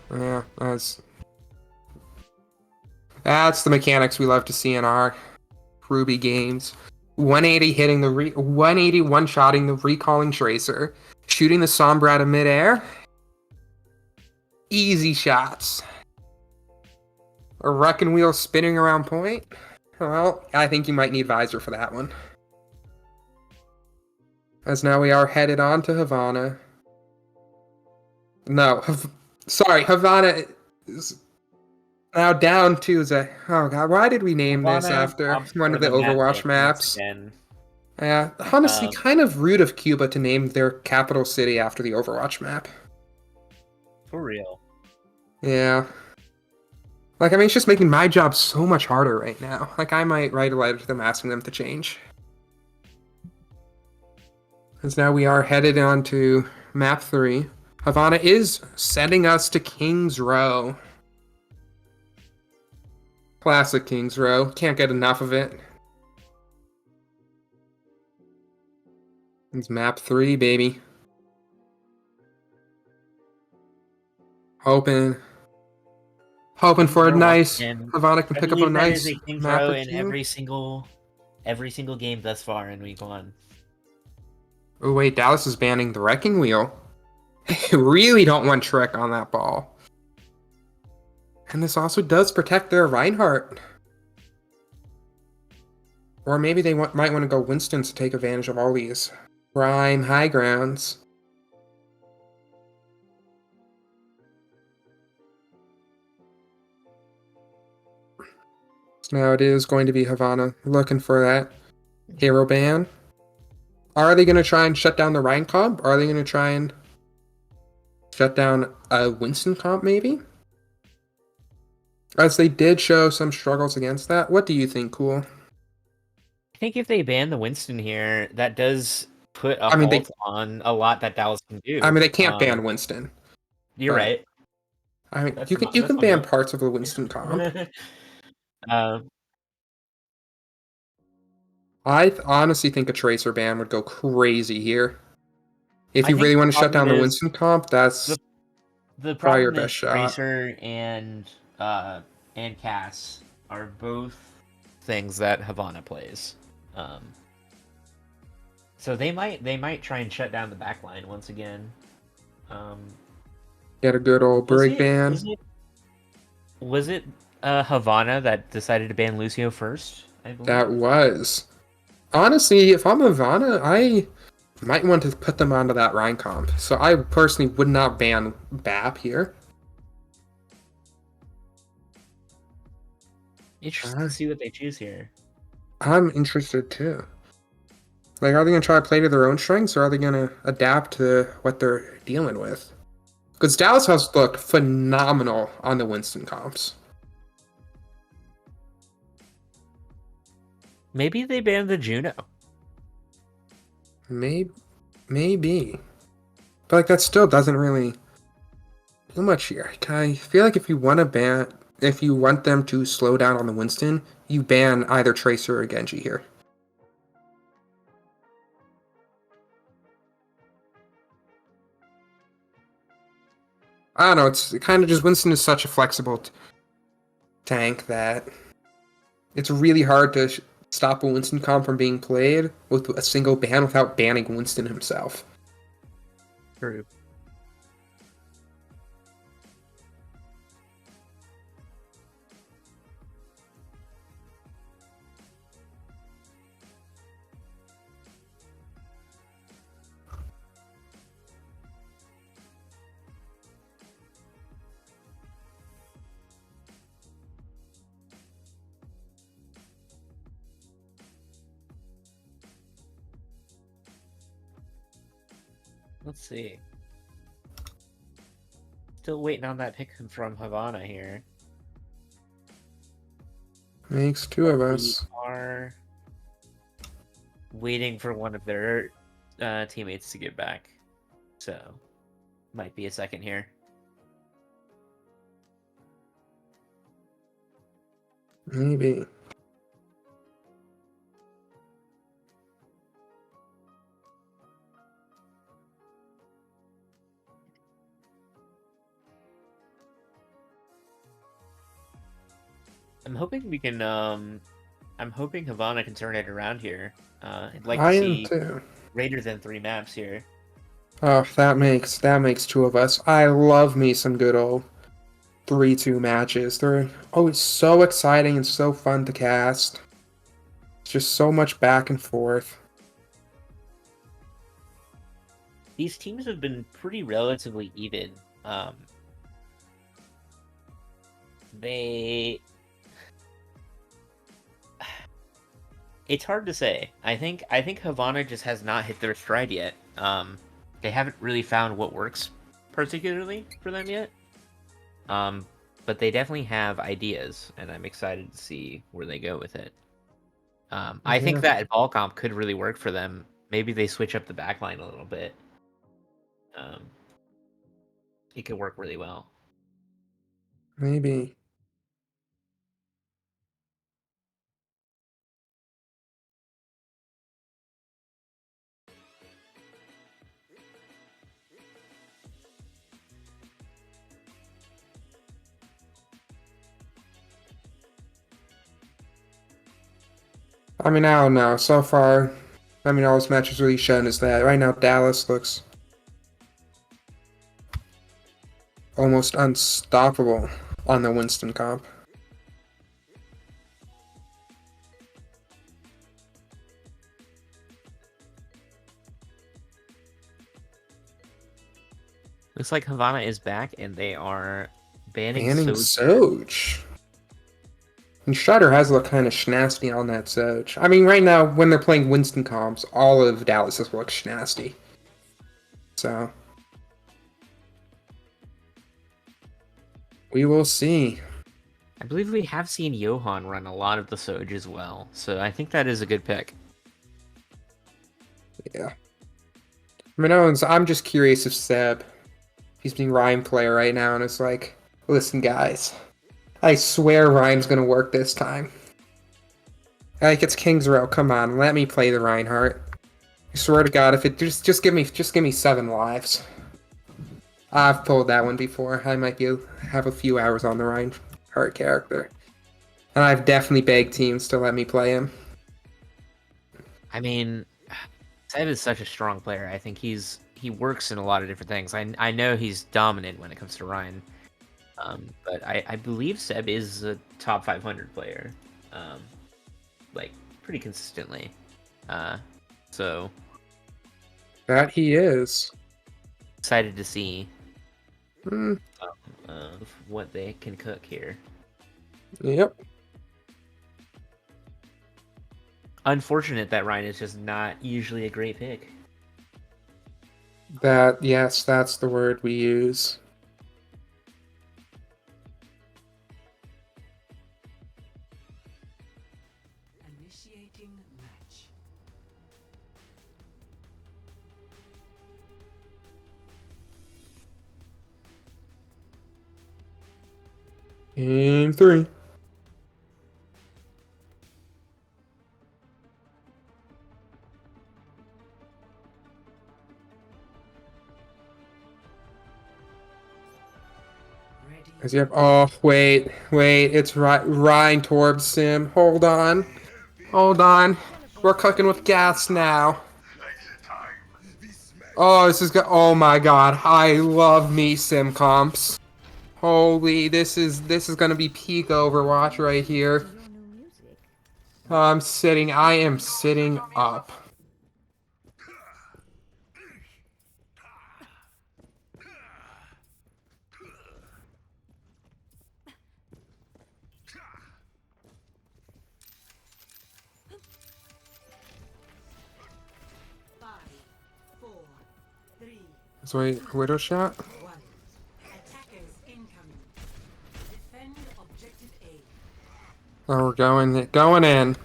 Yeah, that's the mechanics we love to see in our Ruby games. 180 hitting the 180 one-shotting the recalling Tracer, shooting the Sombra out of midair. Easy shots. A wrecking wheel spinning around point. Well, I think you might need Visor for that one. As now we are headed on to Havana. No, sorry, Havana is now down to the... Oh god, why did we name this Havana after opts one for of the map Overwatch pick maps? once again. Yeah, honestly, kind of rude of Cuba to name their capital city after the Overwatch map. For real. Yeah. Like, I mean, it's just making my job so much harder right now. Like, I might write a letter to them asking them to change. As now we are headed on to map 3. Havana is sending us to King's Row. Classic King's Row. Can't get enough of it. It's map 3, baby. Hoping for a nice... Havana can pick up a nice map or in two. every single game thus far in week 1. Oh wait, Dallas is banning the Wrecking Wheel. They really don't want Trek on that ball. And this also does protect their Reinhardt. Or maybe they might want to go Winston to take advantage of all these prime high grounds. So now it is going to be Havana looking for that hero ban. Are they going to try and shut down the Ryan comp? Are they going to try and shut down a Winston comp, maybe? As they did show some struggles against that. What do you think, Cool? I think if they ban the Winston here, that does put a I mean, halt on a lot that Dallas can do. I mean, they can't ban Winston. You're but- right. I mean, That's you that's can my ban vote. parts of the Winston comp. uh, Honestly think a Tracer ban would go crazy here. If I you think really the want to shut problem down the is Winston comp, that's the the probably your problem best is shot. Tracer and Cass are both things that Havana plays. Um, so they might try and shut down the backline once again. Um, Get a good old was break it ban. was it was it Havana that decided to ban Lucio first? I believe. That was. Honestly, if I'm Havana, I might want to put them onto that Rhine comp. So I personally would not ban BAP here. Interesting Uh, to see what they choose here. I'm interested too. Like, are they going to try to play to their own strengths, or are they going to adapt to what they're dealing with? Because Dallas has looked phenomenal on the Winston comps. Maybe they banned the Juno. Maybe. But, like, that still doesn't really do much here. I feel like if you want them to slow down on the Winston, you ban either Tracer or Genji here. I don't know, it's kind of just Winston is such a flexible tank that it's really hard to stop a Winston comp from being played with a single ban without banning Winston himself. True. Let's see. Still waiting on that pick from Havana here. Makes two of We us. are waiting for one of their teammates to get back. So, might be a second here. Maybe. I'm hoping we can. I'm hoping Havana can turn it around here. I'd like to I am see too. greater than 3 maps here. Oh, that makes two of us. I love me some good old 3-2 matches. They're always so exciting and so fun to cast. It's just so much back and forth. These teams have been pretty relatively even. They. It's hard to say. I think Havana just has not hit their stride yet. They haven't really found what works particularly for them yet. But they definitely have ideas, and I'm excited to see where they go with it. I think Yeah, that ball comp could really work for them. Maybe they switch up the backline a little bit. Um, it could work really well. maybe. I mean, I don't know. So far, I mean, all this match has really shown is that right now Dallas looks almost unstoppable on the Winston comp. Looks like Havana is back, and they are banning Banning Soji. Soj. And Strider has looked kind of schnasty on that Soj. I mean, right now, when they're playing Winston comps, all of Dallas has looked schnasty. So, we will see. I believe we have seen Johan run a lot of the Soj as well, so I think that is a good pick. Yeah. I mean, I'm just curious if Seb, he's being Ryan player right now, and it's like, Listen, guys. I swear Ryan's gonna work this time. Like, it's King's Row. Come on, let me play the Reinhardt. I swear to God, if it just give me 7 lives. I've pulled that one before. I might have a few hours on the Reinhardt character, and I've definitely begged teams to let me play him. I mean, Seb is such a strong player. I think he works in a lot of different things. I know he's dominant when it comes to Ryan, but I believe Seb is a top 500 player, like pretty consistently. So That he is. excited to see Hmm. what they can cook here. Yep. Unfortunate that Ryan is just not usually a great pick. Yes, that's the word we use. Initiating match. Game 3. Ready. Yep. Oh, wait. It's Ryan Torb's sim. Hold on. We're cooking with gas now. Oh, this is oh my God. I love me sim comps. Holy, this is gonna be peak Overwatch right here. I am sitting up. Five, four, three, So wait, Widow shot? one. Attackers incoming. Defend objective A. Oh, we're going in.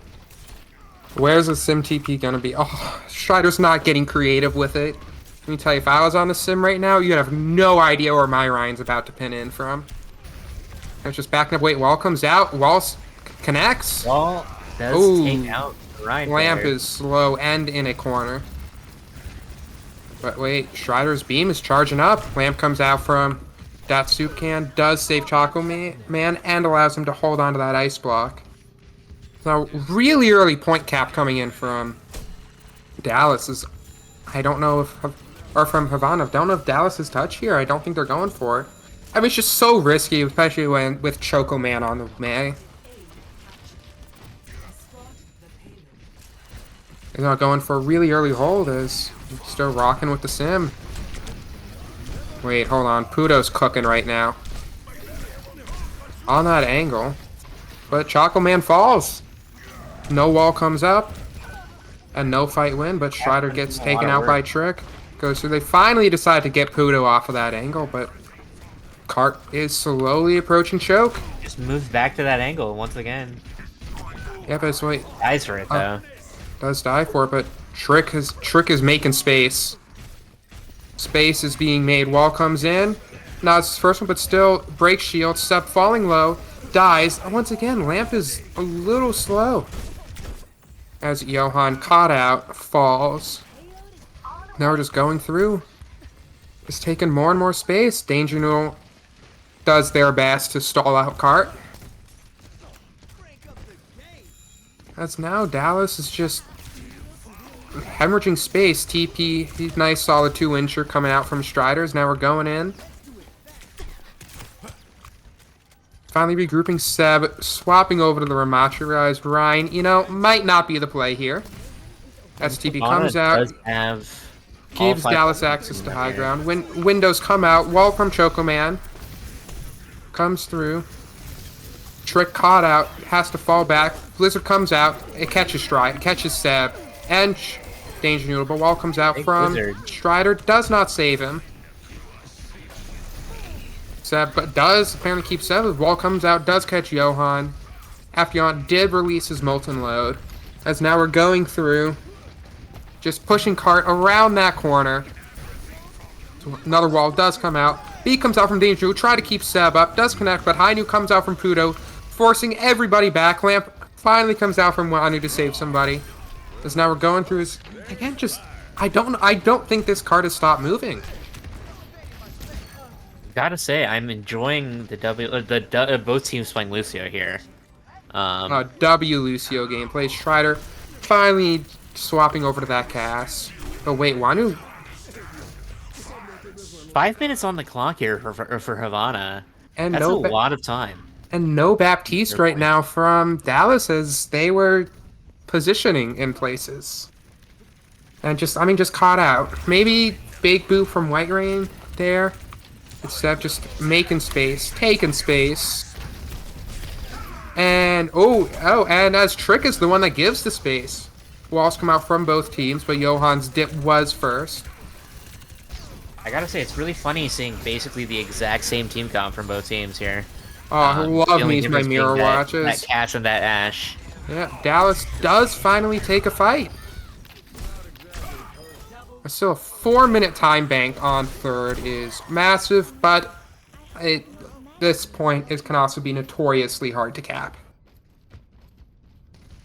Where's the sim TP gonna be? Oh, Strider's not getting creative with it. Let me tell you, if I was on the sim right now, you'd have no idea where my Ryan's about to pin in from. It's just backing up. Wait, Wall comes out. Connects. Wall does Ooh. take out the Ryan Lamp player. is slow and in a corner. But wait, Strider's beam is charging up. Lamp comes out from that soup can, does save Choco Man, and allows him to hold on to that ice block. So really early point cap coming in from Dallas. I don't know if, or from Havana. I don't know if Dallas is touch here. I don't think they're going for it. I mean, it's just so risky, especially with Choco Man on the May. He's not going for a really early hold. Is still rocking with the sim. Wait, hold on. Pudo's cooking right now. On that angle. But Choco Man falls. No wall comes up. And no fight win, but Strider gets taken out by Trick. Goes through. They finally decide to get Pudo off of that angle, but Cart is slowly approaching choke. Just moves back to that angle once again. Yeah, but wait. Dies for it though. Does die for it, but Trick is making space. Space is being made. Wall comes in. Not his first one, but still breaks shield. Step falling low. Dies. And once again, Lamp is a little slow. As Johan caught out, falls. Now we're just going through. It's taking more and more space. Danger Noodle does their best to stall out Cart. As now Dallas is just hemorrhaging space. TP, nice solid 2-incher coming out from Striders. Now we're going in. Finally regrouping Seb, swapping over to the Ramacha. Realize Ryan, might not be the play here. As TP comes out, Does have gives Dallas access to high ground. Windows come out. Wall from Choco Man comes through. Trick caught out, has to fall back. Blizzard comes out. It catches Strider, catches Seb, and Danger Noodle. But Wall comes out from Blizzard. Strider, does not save him. Seb, but does apparently keep Seb. Wall comes out, does catch Johan. After Johan did release his Molten Load. As now we're going through. Just pushing Cart around that corner. So another wall does come out. B comes out from Danger, try to keep Seb up, does connect, but Hainu comes out from Puto, forcing everybody back. Lamp finally comes out from Wanu to save somebody. As now we're going through his again. Just I don't think this card has stopped moving. Gotta say, I'm enjoying the both teams playing Lucio here. W Lucio gameplay. Strider finally swapping over to that cast. Oh wait, Wanu. 5 minutes on the clock here for Havana. And That's no a lot of time. And no Baptiste right now from Dallas as they were positioning in places. And just caught out. Maybe big boot from White Rain there. Instead of just making space, taking space. And and as Trick is the one that gives the space. Walls come out from both teams, but Johan's dip was first. I gotta say, it's really funny seeing basically the exact same team comp from both teams here. Oh, I love The only me my difference being mirror that, watches. That Cash and that Ash. Yeah, Dallas does finally take a fight. Still a 4-minute time bank on third is massive, but this point can also be notoriously hard to cap.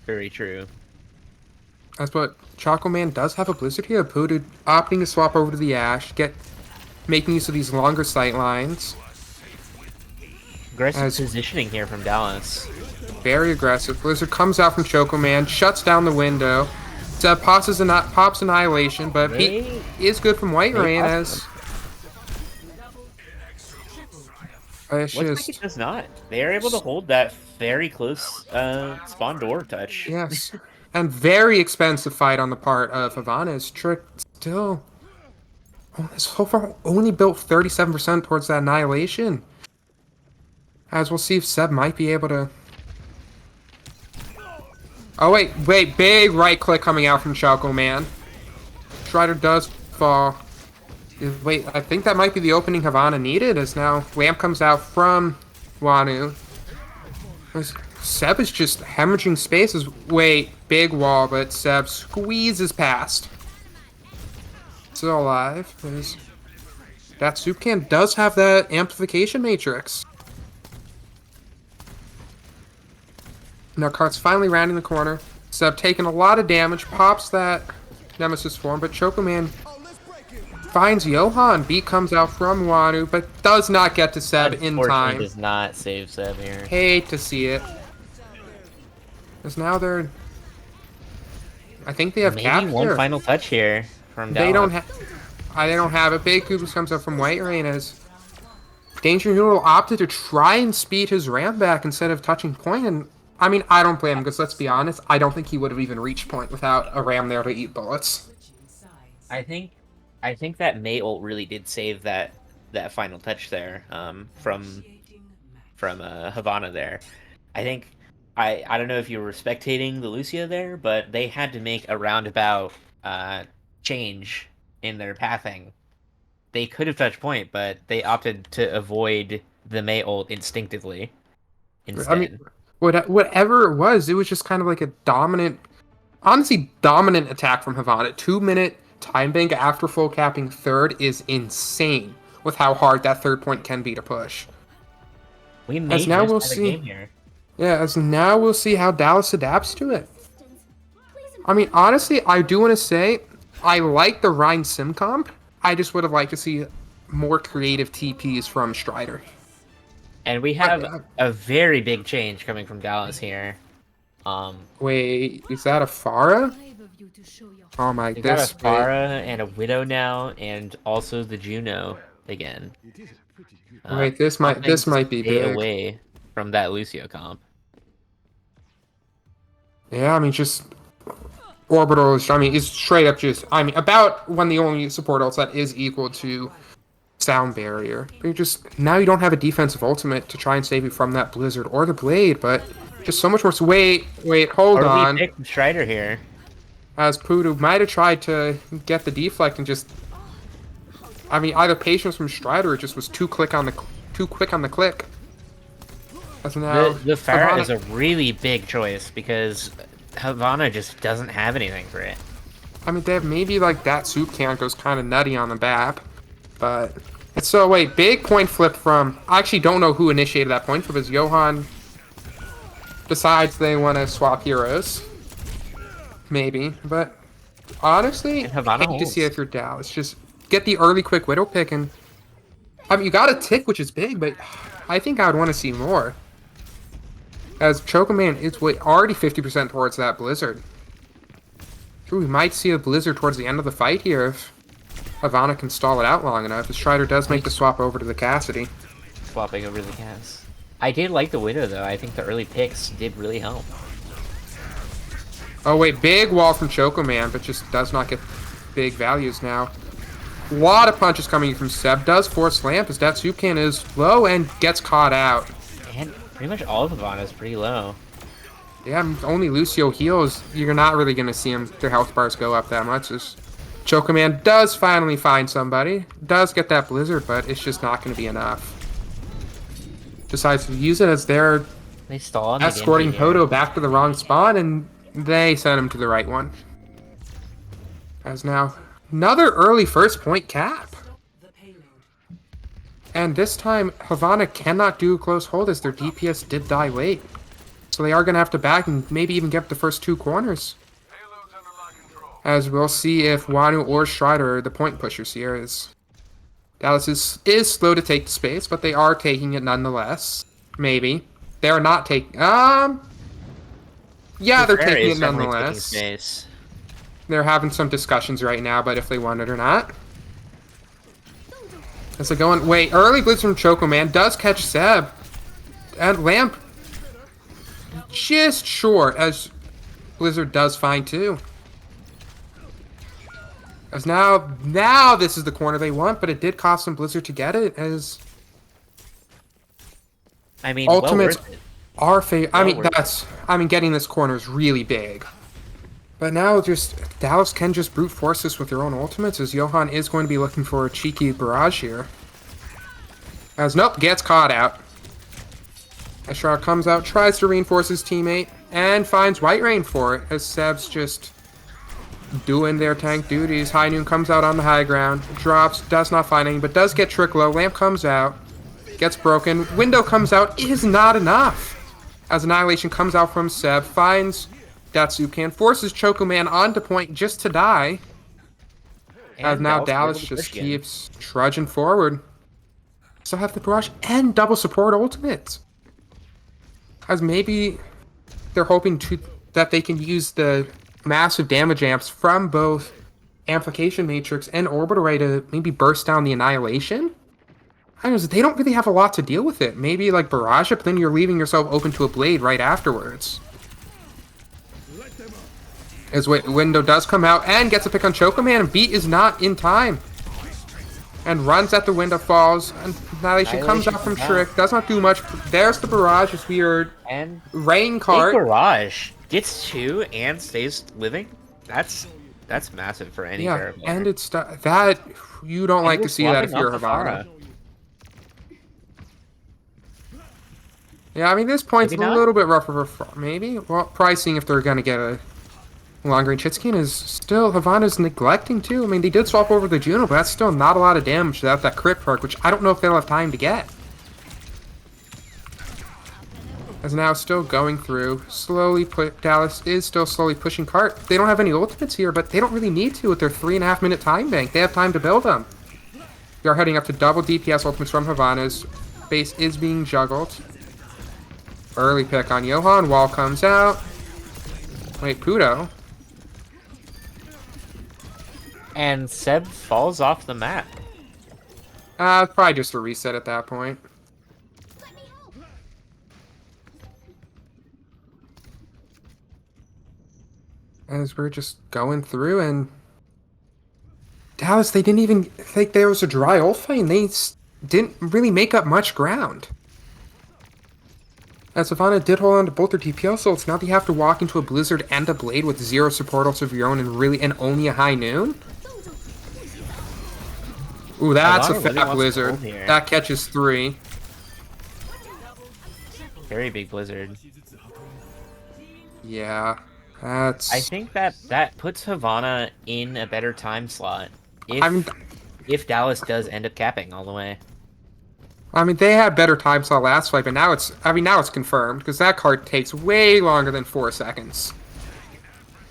Very true. That's what Choco Man does have a Blizzard here. Pudu opting to swap over to the Ash, making use of these longer sight lines. Aggressive positioning here from Dallas. Very aggressive. Blizzard comes out from Choco Man, shuts down the window. Zeb pops Annihilation, but he is good from White Rain as... Looks like it does not. They are able to hold that very close spawn door touch. Yes. And very expensive fight on the part of Havana's. Trick still... so far only built 37% towards that Annihilation. As we'll see if Seb might be able to... Oh, wait, big right click coming out from Choco Man. Strider does fall. Wait, I think that might be the opening Havana needed, as now Lamp comes out from Wanu. Seb is just hemorrhaging spaces. Wait, big wall, but Seb squeezes past. Still alive. That soup can does have that amplification matrix. Now Kart's finally rounding the corner. Seb taking a lot of damage, pops that Nemesis form, but Choco Man finds Johan. Beat comes out from Wanu, but does not get to Seb in time. Does not save Seb here. Hate to see it. Because now they're... I think they have cap one here. final touch here from Dallas. They don't have it. Big Koopas comes up from White Rain as Danger Noodle opted to try and speed his ramp back instead of touching point. And I mean, I don't blame him because let's be honest, I don't think he would have even reached point without a ram there to eat bullets. I think that May ult really did save that final touch there from Havana there. I think I don't know if you were spectating the Lucia there, but they had to make a roundabout change in their pathing. They could have touched point, but they opted to avoid the May ult instinctively instead. I mean, whatever it was just kind of like a dominant attack from Havana. 2-minute time bank after full capping third is insane with how hard that third point can be to push. We may now we'll see. Here. Yeah, as now we'll see how Dallas adapts to it. I mean, honestly, I do want to say I like the Rhine sim comp. I just would have liked to see more creative TPs from Strider. And we have a very big change coming from Dallas here. Wait, is that a Pharah? Oh my, they got a Pharah and a Widow now, and also the Juno again. Wait, this might be big. Away from that Lucio comp. Yeah, I mean, just Orbital is, it's straight up just, about when the only support ult set is equal to Sound Barrier. But now you don't have a defensive ultimate to try and save you from that Blizzard or the Blade, but just so much more. Wait, hold on. We picked Strider here. As Pudu might have tried to get the deflect and just, either patience from Strider or just was too quick on the click. As now, the Pharah is a really big choice because Havana just doesn't have anything for it. They have maybe like that soup can goes kind of nutty on the BAP, but So wait, big point flip from... I actually don't know who initiated that point flip, as Johan decides they want to swap heroes. Maybe, but honestly, And Havana hate to see holds. it through Dallas. Just get the early quick Widow pick, and I mean, you got a tick, which is big, but I think I would want to see more. As Chocoman is already 50% towards that Blizzard. Ooh, we might see a Blizzard towards the end of the fight here if Havana can stall it out long enough. As Strider does make the swap over to the Cassidy. Swapping over the Cass. I did like the Widow, though. I think the early picks did really help. Oh wait, big wall from Chocoman, but just does not get big values now. A lot of punches coming from Seb. Does force lamp as Datsukan is low and gets caught out. And pretty much all of Havana is pretty low. Yeah, only Lucio heals. You're not really going to see their health bars go up that much. As Chocoman does finally find somebody. Does get that Blizzard, but it's just not going to be enough. Decides to use it as they're They stall on escorting the Genji Hodo back to the wrong spawn, and they sent him to the right one. As now, another early first point cap. The payload. And this time, Havana cannot do a close hold as their DPS did die late. So they are going to have to back and maybe even get the first two corners. As we'll see if Wanu or Strider are the point pushers here. As Dallas is slow to take the space, but they are taking it nonetheless. Maybe. They are not taking... Yeah, they're Frere taking is it definitely nonetheless. taking space. They're having some discussions right now about if they want it or not. As they go on... Wait, early blitz from Chocoman does catch Seb. And Lamp... just short, as Blizzard does find too. As now this is the corner they want, but it did cost them Blizzard to get it, as I mean, ultimates well worth it. are getting this corner is really big. But now just Dallas can just brute force this with their own ultimates, as Johan is going to be looking for a cheeky barrage here. As nope, gets caught out. Ashrar comes out, tries to reinforce his teammate, and finds White Rain for it, as Seb's just doing their tank duties. High Noon comes out on the high ground, drops, does not find any, but does get Trick low. Lamp comes out, gets broken. Window comes out, is not enough. As Annihilation comes out from Seb, finds Datsukan, forces Chocoman onto point just to die. As And now Dallas Dallas able to just push again. keeps trudging forward. Still have the barrage and double support ultimates. As maybe they're hoping that they can use the massive damage amps from both Amplification Matrix and Orbit Array to maybe burst down the Annihilation. I don't know, they don't really have a lot to deal with it. Maybe like Barrage it, but then you're leaving yourself open to a Blade right afterwards. As Window does come out and gets a pick on Chocoman, and Beat is not in time. And runs at the window, falls, and Annihilation comes out from Trick, does not do much. There's the Barrage as we are And Rain Big Cart. Barrage gets two and stays living. That's massive for any Yeah, Pharah player. and it's that you don't like we're to see that if swapping you're off the Havana. Pharah. Yeah, I mean this point's Maybe a not? little bit rougher for maybe. Well, pricing if they're gonna get a long range hit scan is still Havana's neglecting too. I mean they did swap over the Juno, but that's still not a lot of damage without that crit perk, which I don't know if they'll have time to get. As now still going through, Dallas is still slowly pushing cart. They don't have any ultimates here, but they don't really need to with their 3.5 minute time bank. They have time to build them. We are heading up to double DPS ultimates from Havana's. Base is being juggled. Early pick on Johan. Wall comes out. Wait, Pudo. And Seb falls off the map. Probably just a reset at that point. As we're just going through, and Dallas, they didn't even think there was a dry ult fight, and they didn't really make up much ground. As Havana did hold on to both their TPL ults, now they have to walk into a Blizzard and a Blade with 0 support ults of your own and only a High Noon. Ooh, that's a Havana really fat wants to Blizzard. hold here. That catches 3. Very big Blizzard. Yeah, that's... I think that puts Havana in a better time slot. If I'm if Dallas does end up capping all the way. I mean, they had better time slot last fight, but now now it's confirmed because that card takes way longer than 4 seconds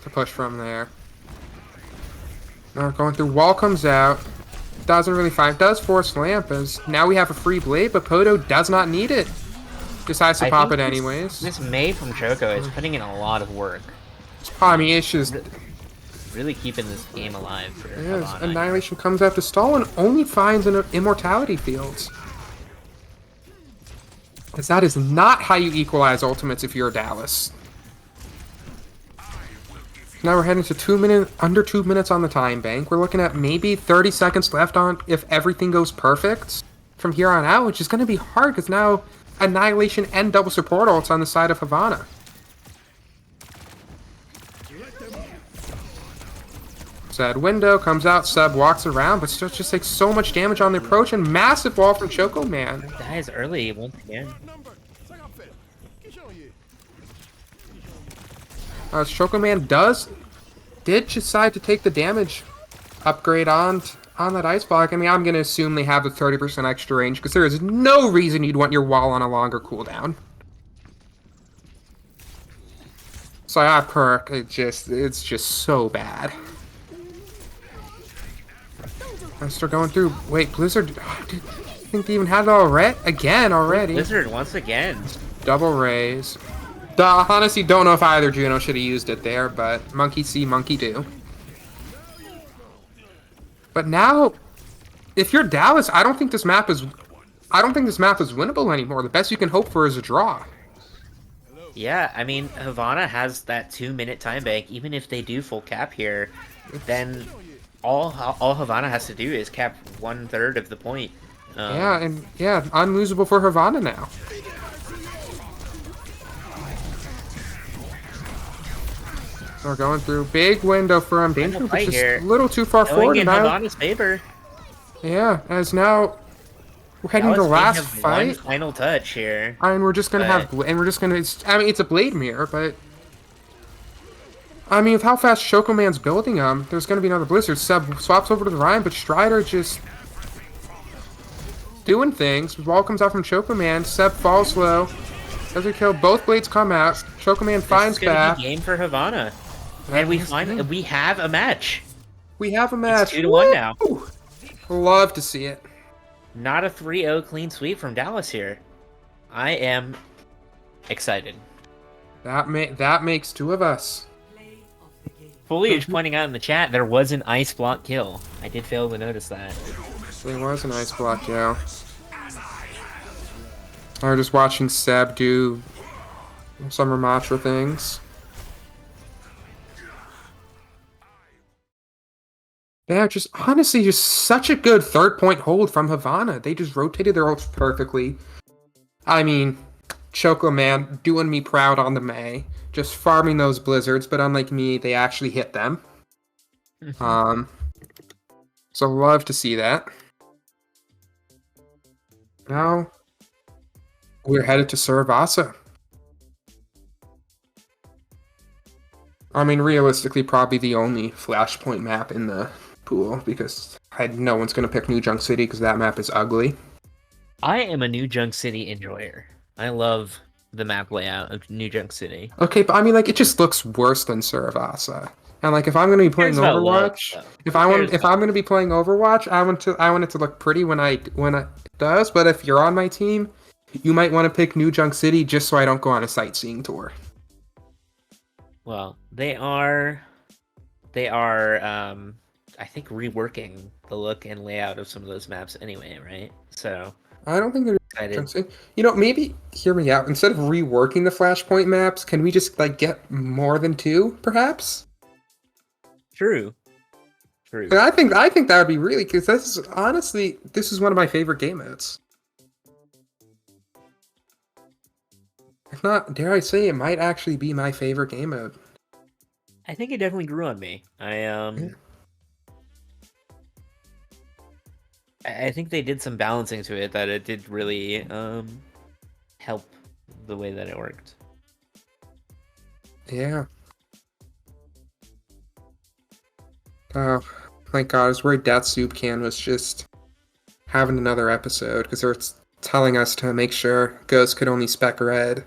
to push from there. Now going through, wall comes out, doesn't really find, does force lamp as now we have a free blade, but Poto does not need it. Decides to pop it think anyways. This May from Choco is putting in a lot of work. I mean, it's just Really keeping this game alive for yes, Havana. Annihilation comes out to stall and only finds an immortality fields. Because that is not how you equalize ultimates if you're Dallas. Now we're heading to under 2 minutes on the time bank. We're looking at maybe 30 seconds left on if everything goes perfect from here on out, which is going to be hard because now Annihilation and double support ults on the side of Havana. Sad window comes out, Sub walks around, but still just takes so much damage on the approach and massive wall from Choco Man. Dies early once again. Choco Man did decide to take the damage upgrade on that ice block. I mean, I'm gonna assume they have the 30% extra range because there is no reason you'd want your wall on a longer cooldown. So that perk, it's just so bad. I'm still going through. Wait, Blizzard. I think they even had it already. Blizzard once again. Double raise. Honestly, don't know if either Juno should have used it there, but monkey see, monkey do. But now, if you're Dallas, I don't think this map is winnable anymore. The best you can hope for is a draw. Yeah, I mean, Havana has that 2-minute time bank. Even if they do full cap here, then all Havana has to do is cap 1/3 of the point. Unlosable for Havana now. We're going through big window for him. Danger, but just a little too far forward. In Havana's favor. Yeah, as now we're heading to the last fight. One final touch here. I mean, we're just gonna I mean, it's a blade mirror, but I mean, with how fast Choco Man's building them, there's gonna be another Blizzard. Sub swaps over to the Ryan, but Strider just doing things. Wall comes out from Choco Man. Seb falls low. Does he kill? Both blades come out. Choco Man finds back. Be game for Havana. And we have a match. We have a match. It's 2-1 now. Love to see it. Not a 3-0 clean sweep from Dallas here. I am excited. That makes 2 of us. Foliage pointing out in the chat there was an ice block kill. I did fail to notice that. There was an ice block, yeah. I was just watching Seb do some Ramatra things. Yeah, just honestly, just such a good 3rd-point hold from Havana. They just rotated their ults perfectly. I mean, Choco Man doing me proud on the May, just farming those blizzards, but unlike me, they actually hit them. So love to see that. Now we're headed to Saravasa. I mean, realistically, probably the only Flashpoint map in the pool, because no one's going to pick New Junk City because that map is ugly. I am a New Junk City enjoyer. I love the map layout of New Junk City. Okay, but I mean, like, it just looks worse than Saravasa. And like, if I'm going to be playing Overwatch, if I'm going to be playing Overwatch, I want it to look pretty when it does. But if you're on my team, you might want to pick New Junk City just so I don't go on a sightseeing tour. Well, they are I think reworking the look and layout of some of those maps anyway, right? So I don't think they're. You know, maybe hear me out. Instead of reworking the Flashpoint maps, can we just like get more than 2, perhaps? True. And I think that would be really, because this is one of my favorite game modes. If not, dare I say, it might actually be my favorite game mode. I think it definitely grew on me. I think they did some balancing to it that it did really help the way that it worked. Yeah. Thank God, I was worried that soup can was just having another episode because they're telling us to make sure Ghost could only spec red.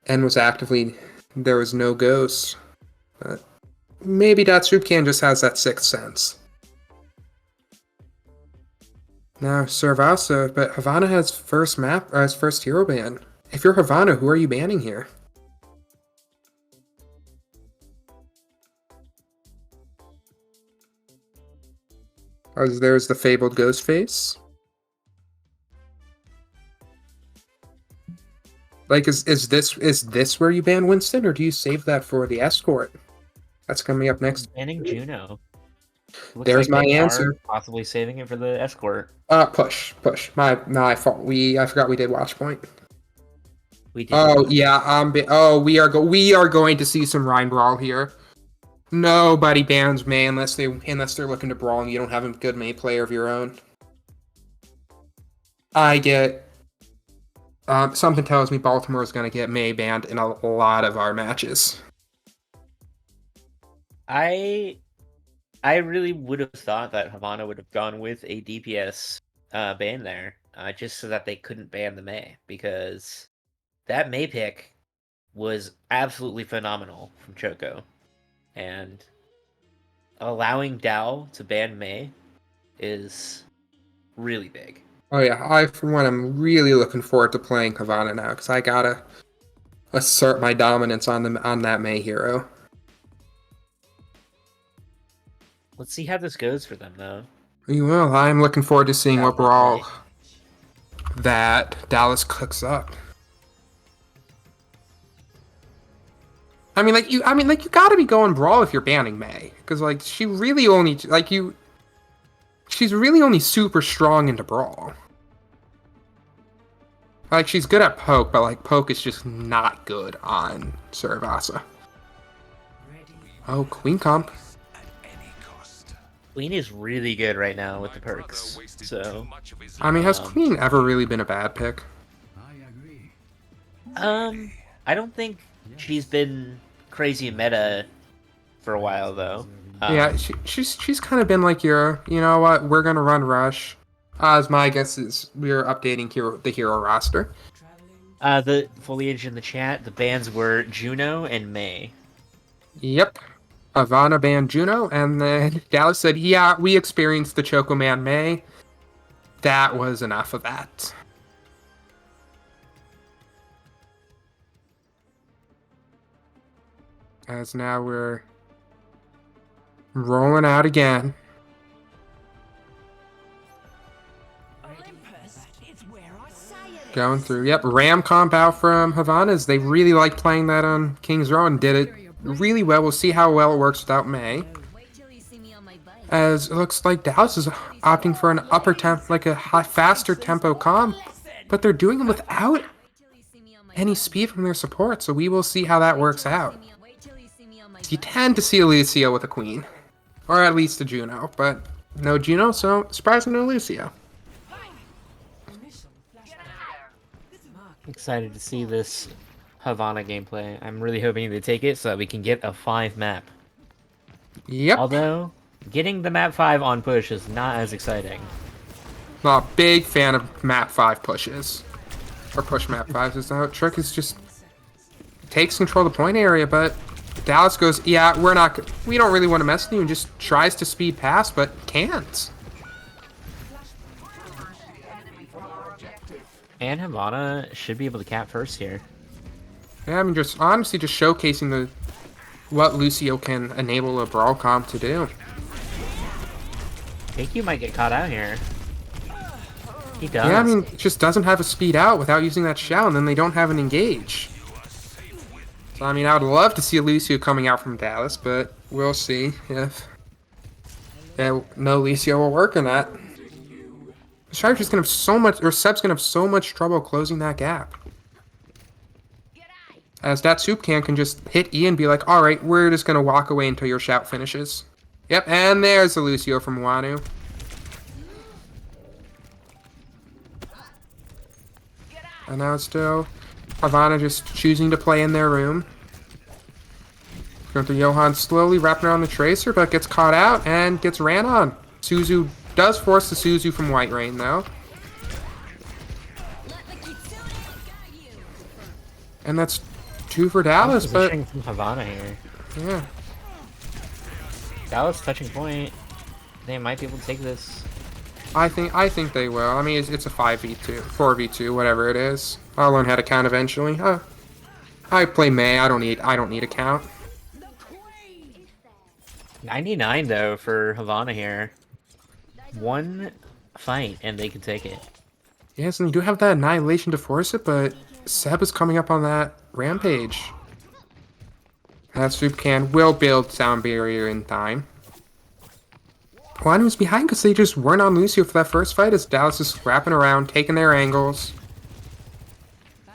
And was actively, there was no Ghost. But maybe that soup can just has that sixth sense. Now, Servasa, but Havana has first map, or has first hero ban. If you're Havana, who are you banning here? Oh, there's the fabled ghost face. Like, is this where you ban Winston, or do you save that for the escort? That's coming up next. Banning Juno. Looks There's like my they are answer. possibly saving it for the escort. Push. My fault. I forgot we did Watchpoint. We did. Oh yeah, we are going to see some Rhine brawl here. Nobody bans May unless they're looking to brawl and you don't have a good May player of your own. I get something tells me Baltimore is going to get May banned in a lot of our matches. I really would have thought that Havana would have gone with a DPS ban there, just so that they couldn't ban the May, because that May pick was absolutely phenomenal from Choco. And allowing Dow to ban May is really big. Oh yeah, I for one am really looking forward to playing Havana now because I gotta assert my dominance on that May hero. Let's see how this goes for them, though. Well, I'm looking forward to seeing what brawl May. that Dallas cooks up. I mean, you gotta be going brawl if you're banning May, because like she's really only super strong into brawl. Like she's good at poke, but like poke is just not good on Servasa. Oh, Queen comp. Queen is really good right now with the perks, so... I mean, has Queen ever really been a bad pick? I don't think she's been crazy meta for a while, though. Yeah, she's kind of been like you know what, we're gonna run Rush. As my guess is we're updating the hero roster. The foliage in the chat, the bans were Juno and May. Yep. Havana banned Juno, and then Dallas said, yeah, we experienced the Choco Man May. That was enough of that. As now we're rolling out again. Going through. Yep, Ram comp out from Havana's. They really like playing that on King's Row and did it really well. We'll see how well it works without May. As it looks like Dallas is opting for an upper temp, like a faster tempo comp, but they're doing it without any speed from their support, so we will see how that works out. You tend to see a Lucio with a Queen, or at least a Juno, but no Juno, so surprising no Lucio. Excited to see this Havana gameplay. I'm really hoping they take it so that we can get a 5 map. Yep. Although, getting the map 5 on push is not as exciting. Not a big fan of map 5 pushes. Or push map 5s. Is the trick is just takes control of the point area, but Dallas goes, yeah, we don't really want to mess with you, and just tries to speed past, but can't. And Havana should be able to cap first here. Yeah, I mean, just honestly just showcasing what Lucio can enable a brawl comp to do. I think you might get caught out here. He does. Yeah, I mean, it just doesn't have a speed out without using that shell, and then they don't have an engage. So, I mean, I would love to see a Lucio coming out from Dallas, but we'll see if no Lucio will work in that. Sharp's gonna have so much, or Seb's gonna have so much trouble closing that gap. As that soup can just hit E and be like, alright, we're just gonna walk away until your shout finishes. Yep, and there's the Lucio from Wanu. And now it's still Havana just choosing to play in their room. Going through Johan, slowly wrapping around the Tracer, but gets caught out and gets ran on. Suzu does force the Suzu from White Rain, though. And that's 2 for Dallas, but... Positioning from Havana here. Yeah. Dallas touching point. They might be able to take this. I think they will. I mean, it's a 5v2, 4v2, whatever it is. I'll learn how to count eventually. I play May. I don't need a count. 99 though for Havana here. 1 fight and they can take it. Yes, and you do have that Annihilation to force it, but Seb is coming up on that Rampage. That Soup Can will build Sound Barrier in time. Juan was behind because they just weren't on Lucio for that first fight as Dallas is wrapping around, taking their angles.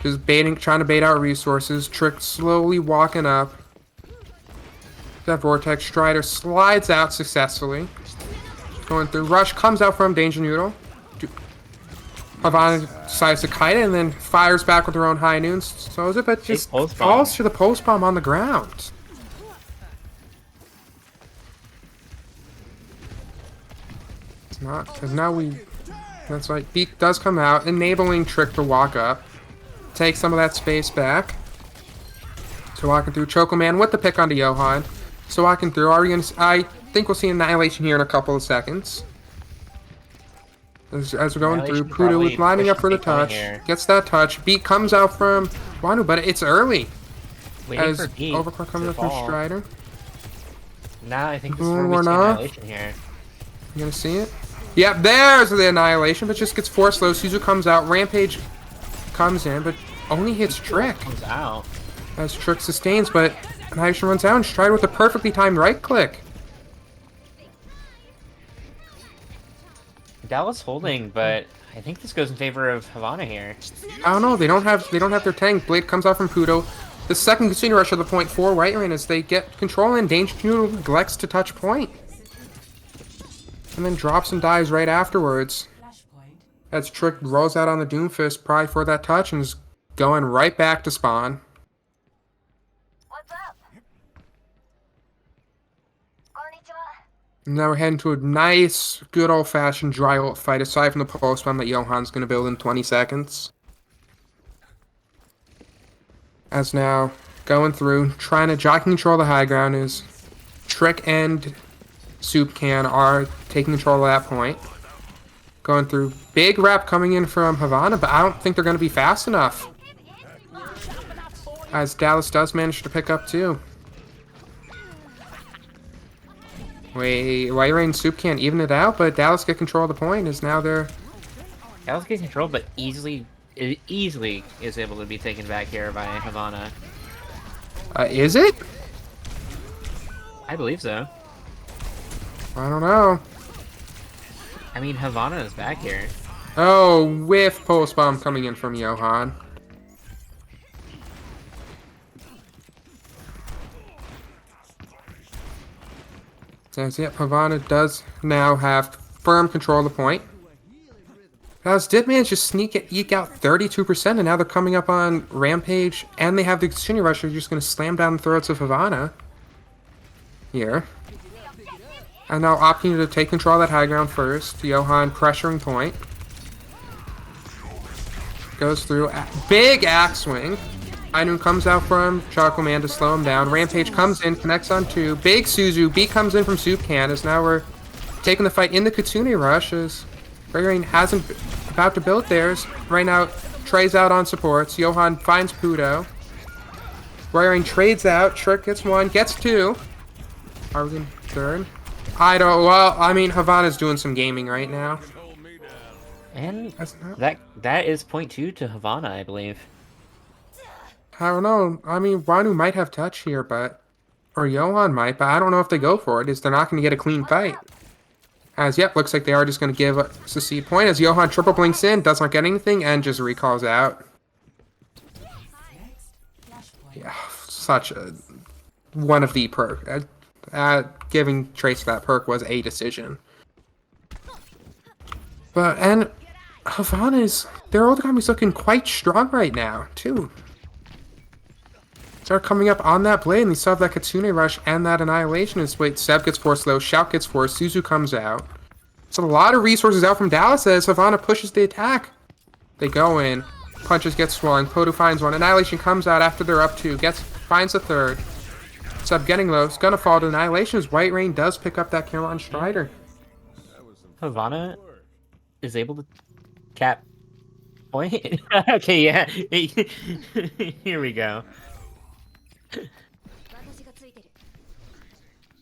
Just trying to bait out resources. Trick slowly walking up. That Vortex Strider slides out successfully. Going through. Rush comes out from Danger Noodle. Havana decides to kite it and then fires back with her own High Noon. So is it, but just falls to the Pulse Bomb on the ground. It's not, because now that's right, Beak does come out, enabling Trick to walk up. Take some of that space back. So walking through Choco Man with the pick onto Johan. So walking through, I think we'll see Annihilation here in a couple of seconds. As we're going through, Pudo is lining up for the touch. Gets that touch. Beat comes out from Wanu, but it's early. As Overclock comes up from Strider. Now I think this is where we see Annihilation here. You gonna see it? Yep, there's the Annihilation, but just gets forced low. Suzu comes out. Rampage comes in, but only hits Trick. Comes out. As Trick sustains, but Annihilation runs out and Strider with a perfectly timed right click. Dallas holding, but I think this goes in favor of Havana here. I don't know. They don't have their tank. Blade comes out from Pudo. The second Casino Rush of the point for White Rain as they get control and Danger Noodle neglects to touch point. And then drops and dies right afterwards. As Trick rolls out on the Doomfist, probably for that touch, and is going right back to spawn. Now we're heading to a nice, good old-fashioned dry ult fight, aside from the pulse bomb that Johan's going to build in 20 seconds. As now, going through, trying to jockey control the high ground is Trick and Soup Can are taking control of that point. Going through, big wrap coming in from Havana, but I don't think they're going to be fast enough. As Dallas does manage to pick up too. Wait, White Rain Soup can't even it out, but Dallas get control of the point as now they're... Dallas gets control, but easily is able to be taken back here by Havana. Is it? I believe so. I don't know. I mean, Havana is back here. Oh, with Pulse Bomb coming in from Johan. Says, yep, Havana does now have firm control of the point. As did manage to eke out 32%, and now they're coming up on Rampage, and they have the Continue Rush. They're just going to slam down the throats of Havana. Here. And now opting to take control of that high ground first. Johan pressuring point. Goes through. Big axe swing. Ainun comes out from Choco Man to slow him down. Rampage comes in, connects on 2. Big Suzu. B comes in from Soup Can as now we're taking the fight in the Kitsune Rush as White Rain hasn't about to build theirs. Right now, Trey's out on supports. Johan finds Pudo. White Rain trades out. Trick gets 1, gets 2. Are we in 3rd? I don't, well, I mean, Havana's doing some gaming right now. And that is 0.2 to Havana, I believe. I don't know. I mean, Wanu might have touch here, but... Or Johan might, but I don't know if they go for it. They're not going to get a clean fight. As, yep, looks like they are just going to give a succeed point as Johan triple blinks in, does not get anything, and just recalls out. Yeah, such a... One of the perk. Giving Trace that perk was a decision. But, and... Havana's... Their old economy's looking quite strong right now, too. start coming up on that blade, and they still have that Kitsune Rush and that Annihilationist. Wait, Seb gets forced low, Shout gets forced, Suzu comes out. It's a lot of resources out from Dallas as Havana pushes the attack. They go in, punches get swung, Podu finds one, Annihilation comes out after they're up 2, finds a third. Seb getting low, it's gonna fall to Annihilation as White Rain does pick up that kill on Strider. Havana is able to cap point. Okay, yeah. Here we go.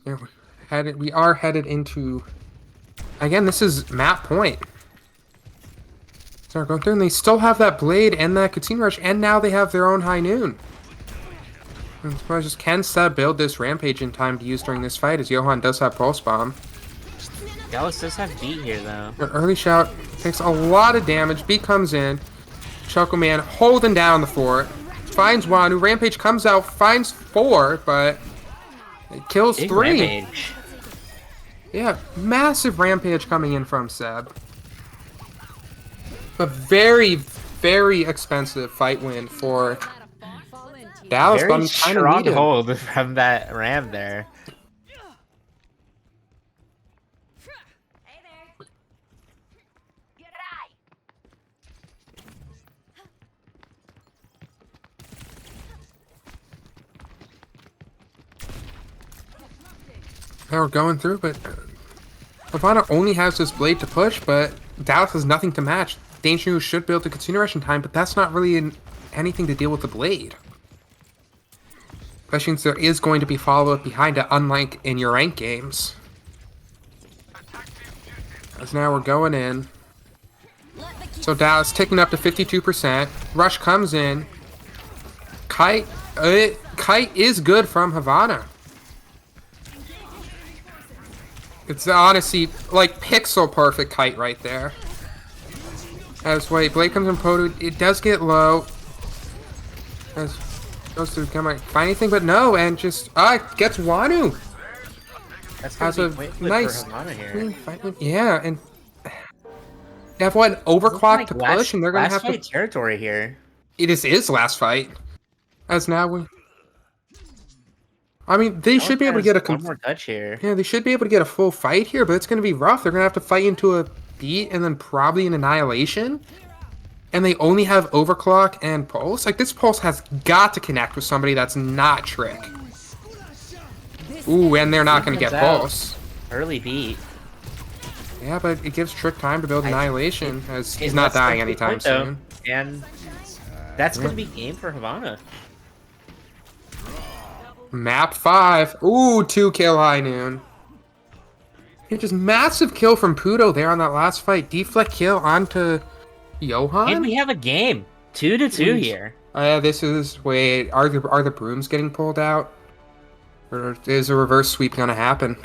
Yeah, we are headed into... Again, this is map point. Start going through, and they still have that blade and that Kitsune Rush, and now they have their own High Noon. And so just can Seb build this Rampage in time to use during this fight, as Johan does have Pulse Bomb. Dallas does have beat here, though. An early Shout takes a lot of damage. Beat comes in. Choco Man holding down the fort. Finds Wanu. Rampage comes out, finds 4, but it kills Big 3. Rampage. Yeah, massive Rampage coming in from Seb. A very, very expensive fight win for Dallas. Very But strong hold from that Ram there. Now we're going through, but Havana only has this blade to push, but Dallas has nothing to match. Danger should build the Kitsune Rush in time, but that's not really anything to deal with the blade. Especially since there is going to be follow-up behind it, unlike in your rank games. As now we're going in. So Dallas ticking up to 52%. Rush comes in. Kite is good from Havana. It's honestly like pixel perfect Kite right there. As wait, blade comes in Podu, it does get low. As goes to come out, find anything, but no, and just gets Wanu. That's Has gonna a be point flip nice for Havana here. clean fight win. Yeah, and they have what overclock to push, and they're gonna have to. Territory here. It is his last fight. As now we. I mean, they should be able to get a one more touch here. Yeah, they should be able to get a full fight here, but it's going to be rough. They're going to have to fight into a beat and then probably an Annihilation. And they only have Overclock and Pulse. Like, this Pulse has got to connect with somebody that's not Trick. Ooh, and they're not going to get Pulse. Early beat. Yeah, but it gives Trick time to build Annihilation, as he's not dying anytime soon. And that's going to be game for Havana. Map 5. Ooh, 2 kill High Noon. Yeah, just massive kill from Pudo there on that last fight. Deflect kill onto Johan. And we have a game. 2-2 here. Yeah, this is... Wait, are the brooms getting pulled out? Or is a reverse sweep gonna happen?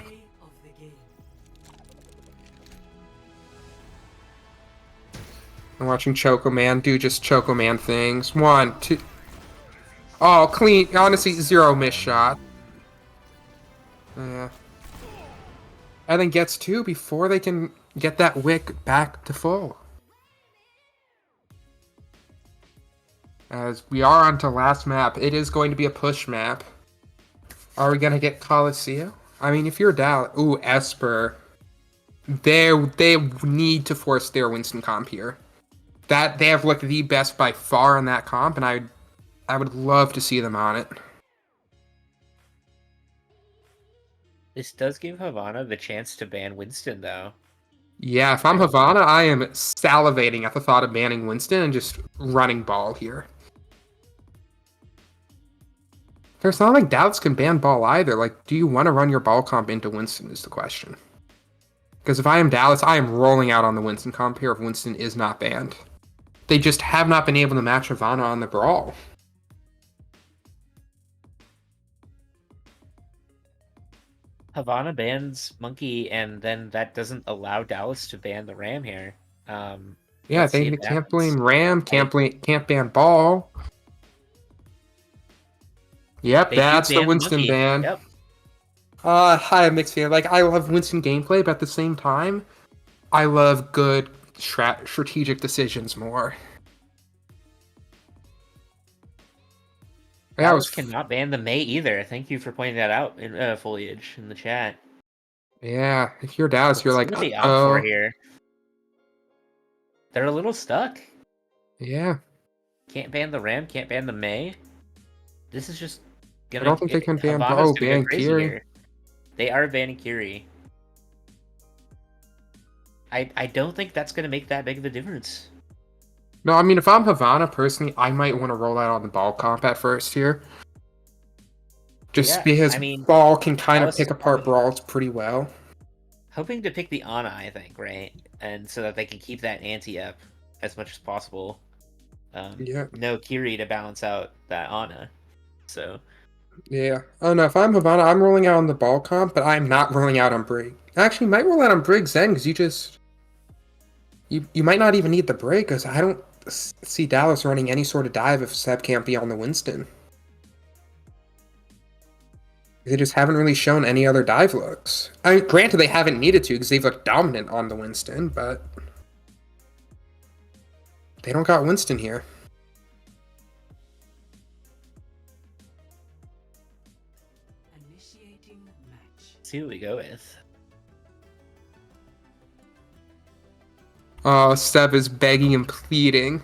I'm watching Choco Man do just Choco Man things. 1, 2... Oh, clean. Honestly, 0 miss shot. Yeah. And then gets 2 before they can get that wick back to full. As we are on to last map. It is going to be a push map. Are we going to get Coliseum? I mean, if you're Dallas... Ooh, Esper. They need to force their Winston comp here. That they have looked the best by far in that comp, and I would love to see them on it. This does give Havana the chance to ban Winston, though. Yeah, if I'm Havana, I am salivating at the thought of banning Winston and just running ball here. It's not like Dallas can ban ball either. Like, do you want to run your ball comp into Winston is the question. Because if I am Dallas, I am rolling out on the Winston comp here if Winston is not banned. They just have not been able to match Havana on the brawl. Havana bans Monkey, and then that doesn't allow Dallas to ban the Ram here. Yeah, they can't blame Ram, can't ban Ball. Yep, that's the Winston Monkey. ban. Yep. I have mixed feelings. Like, I love Winston gameplay, but at the same time, I love good strategic decisions more. Yeah, Dallas cannot ban the May either. Thank you for pointing that out in Foliage in the chat. yeah. If you're Dallas, you're Let's see like, what they opt for oh, here. They're a little stuck. yeah. Can't ban the Ram, can't ban the May. This is just I gonna. don't think they can ban. Havana's Oh, gonna go ban crazy Kiri. here. They are banning Kiri. I don't think that's gonna make that big of a difference. No, I mean, if I'm Havana personally, I might want to roll out on the ball comp at first here. Just Yeah, because I mean, ball can kind of Dallas pick is apart probably brawls pretty well. hoping to pick the Ana, I think, right? And so that they can keep that ante up as much as possible. Yeah. No Kiri to balance out that Ana. So Yeah. Oh no, if I'm Havana, I'm rolling out on the ball comp, but I'm not rolling out on Brig. Actually, might roll out on Brig Zen because you might not even need the break because I don't see Dallas running any sort of dive if Seb can't be on the Winston. They just haven't really shown any other dive looks. I mean, granted, they haven't needed to because they've looked dominant on the Winston, but they don't got Winston here. Initiating match. see what we go with. Oh, Seb is begging and pleading.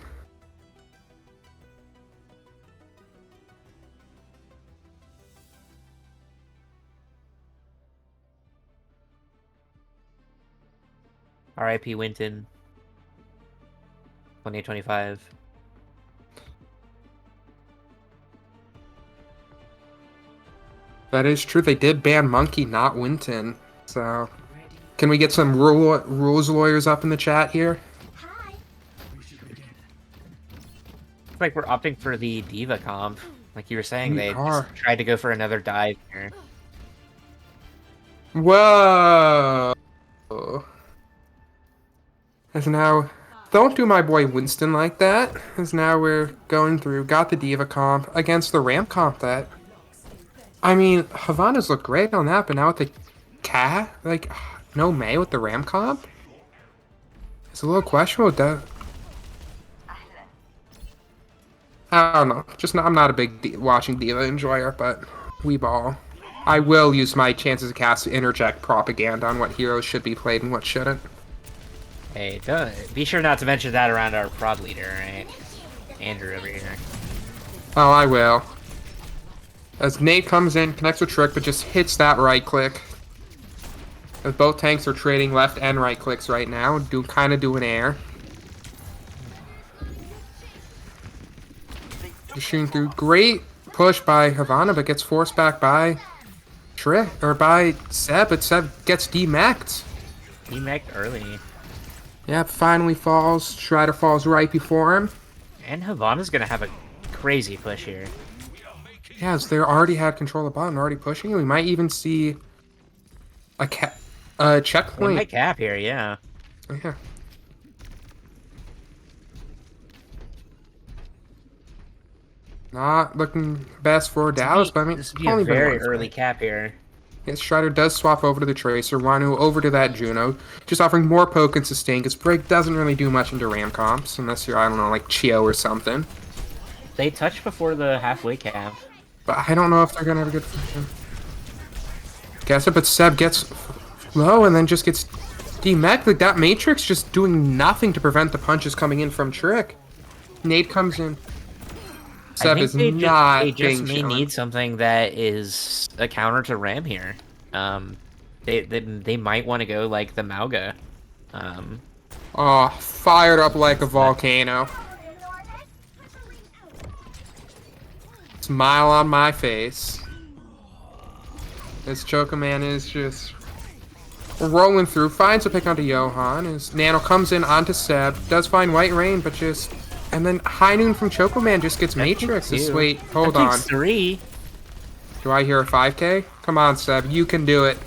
R.I.P. Winton. 2025. That is true. They did ban Monkey, not Winton. So, can we get some rules lawyers up in the chat here? It's like we're opting for the Diva comp. Like you were saying, We they are. just tried to go for another dive here. Whoa! As now, don't do my boy Winston like that. As now we're going through, got the Diva comp against the Ram comp that. I mean, Havana's look great on that, but now with the cat, like, no May with the Ram comp? It's a little questionable. I don't know. I'm not a big watching Diva enjoyer, but we ball. I will use my chances of cast to interject propaganda on what heroes should be played and what shouldn't. Hey, don't be sure not to mention that around our prod leader, right? Andrew over here. Oh, I will. As Nate comes in, connects with Trick, but just hits that right click. As both tanks are trading left and right clicks right now, kind of doing air. Just shooting through. Great push by Havana, but gets forced back by Trick, or by Seb, but Seb gets demeched. Demeched early. Yep, finally falls. Strider falls right before him. And Havana's gonna have a crazy push here. Yeah, so they already had control of the bottom, already pushing. We might even see a They checkpoint. might cap here, yeah. Yeah. Not looking best for Dallas, but I mean, This would be only a been very one early fight. cap here. Yes, Strider does swap over to the Tracer, Wanu over to that Juno, just offering more poke and sustain, because Break doesn't really do much into Ram comps, unless you're, I don't know, like Chio or something. They touched before the halfway cap. But I don't know if they're going to have a good version. Guess it, but Seb gets low and then just gets demeched. Like, that Matrix just doing nothing to prevent the punches coming in from Trick. Nate comes in. Seb is not they being just may shown. need something that is a counter to Ram here. They might want to go like the Mauga. Oh, fired up like a volcano. Smile on my face. This Chocoman is just rolling through. Finds a pick onto Johan. As Nano comes in onto Seb. Does find White Rain, but just... And then High Noon from Chocoman just gets Matrix. Wait, hold on. 3. Do I hear a 5k? Come on, Seb. You can do it.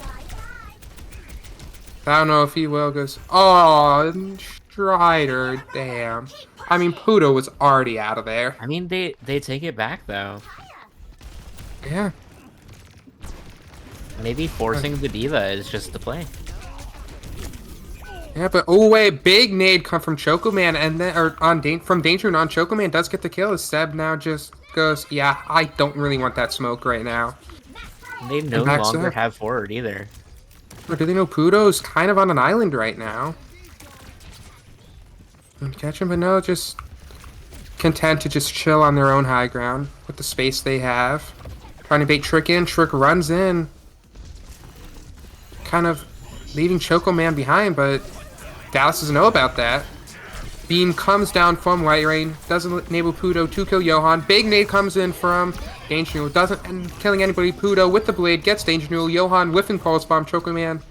I don't know if he will. Goes, oh, Strider. Damn. I mean, Pluto was already out of there. I mean, they take it back though. Yeah. Maybe forcing the Diva is just the play. Yeah, but oh wait, big nade come from Chocoman, and then from Danger on Chocoman does get the kill. As Seb now just goes, yeah, I don't really want that smoke right now. They no backs longer up. have forward either. Or do they know Pudo's kind of on an island right now? And catch him, but no, just content to just chill on their own high ground with the space they have. Trying to bait Trick in. Trick runs in. Kind of leaving Choco Man behind, but Dallas doesn't know about that. Beam comes down from White Rain. Doesn't enable Pudo to kill Johan. Big nade comes in from Danger Noodle. Doesn't end up killing anybody. Pudo with the blade gets Danger Noodle. Johan whiffing Pulse Bomb. Choco Man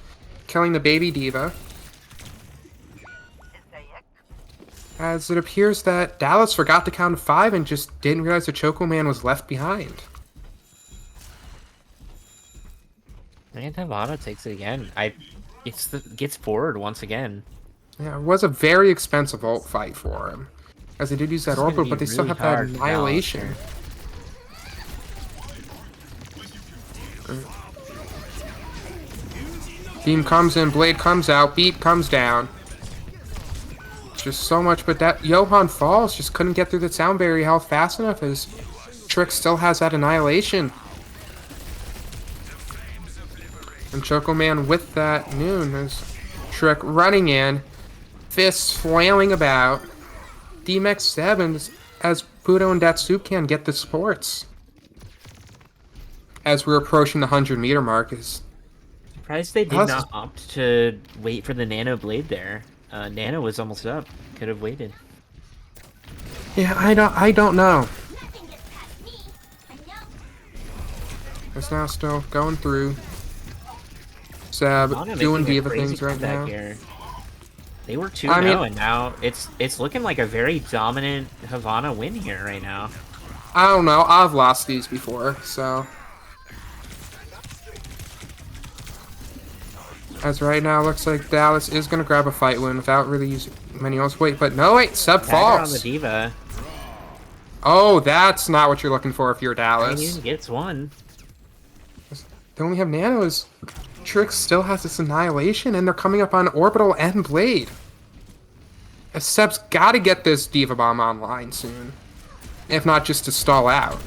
killing the baby diva. As it appears that Dallas forgot to count to 5 and just didn't realize the Choco Man was left behind. And Havana takes it again. Gets forward once again. Yeah, it was a very expensive ult fight for him. As they did use that This is gonna orbital, be but they still really have that hard to annihilation. Beam comes in, blade comes out, beat comes down. Just so much, but that Johan falls, just couldn't get through the sound barrier health fast enough as Trick still has that annihilation. And Choco Man with that noon as Trick running in, fists flailing about. DMX 7 as Pudo and Datsup get the sports. As we're approaching the 100-meter mark, is Surprised they did not opt to wait for the Nano Blade there. Nano was almost up. Could have waited. yeah, I don't know. It's now still going through. Seb Havana doing making a diva crazy things right comeback now. here. They were 2-0, I mean- and now it's looking like a very dominant Havana win here right now. I don't know. I've lost these before, so. As right now, looks like Dallas is going to grab a fight win without really using many else. Wait, but no, wait, Seb Dagger on the falls. diva. Oh, that's not what you're looking for if you're Dallas. He gets one. They only have nanos. Trick still has this annihilation, and they're coming up on orbital and blade. Seb's got to get this diva bomb online soon, if not just to stall out.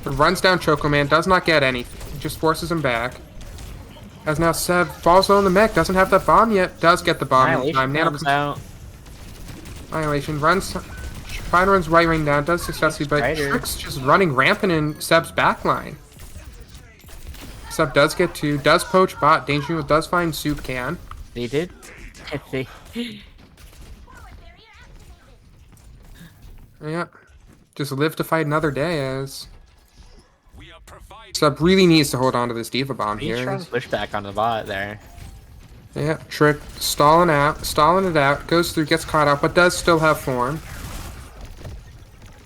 But runs down Choco Man, does not get anything, just forces him back. As now Seb falls low in the mech, doesn't have that bomb yet, does get the bomb in time. Annihilation comes out. Annihilation runs, trying to runs right ring down, does successfully, but Strider. Trick's just running rampant in Seb's backline. Seb does get 2, does poach bot, Danger Noodle does find Soup Can. They did. They Yeah, just live to fight another day as Seb really needs to hold on to this diva bomb pretty here. strong pushback on the bot there. Yeah, Trick stalling it out, goes through, gets caught out, but does still have form.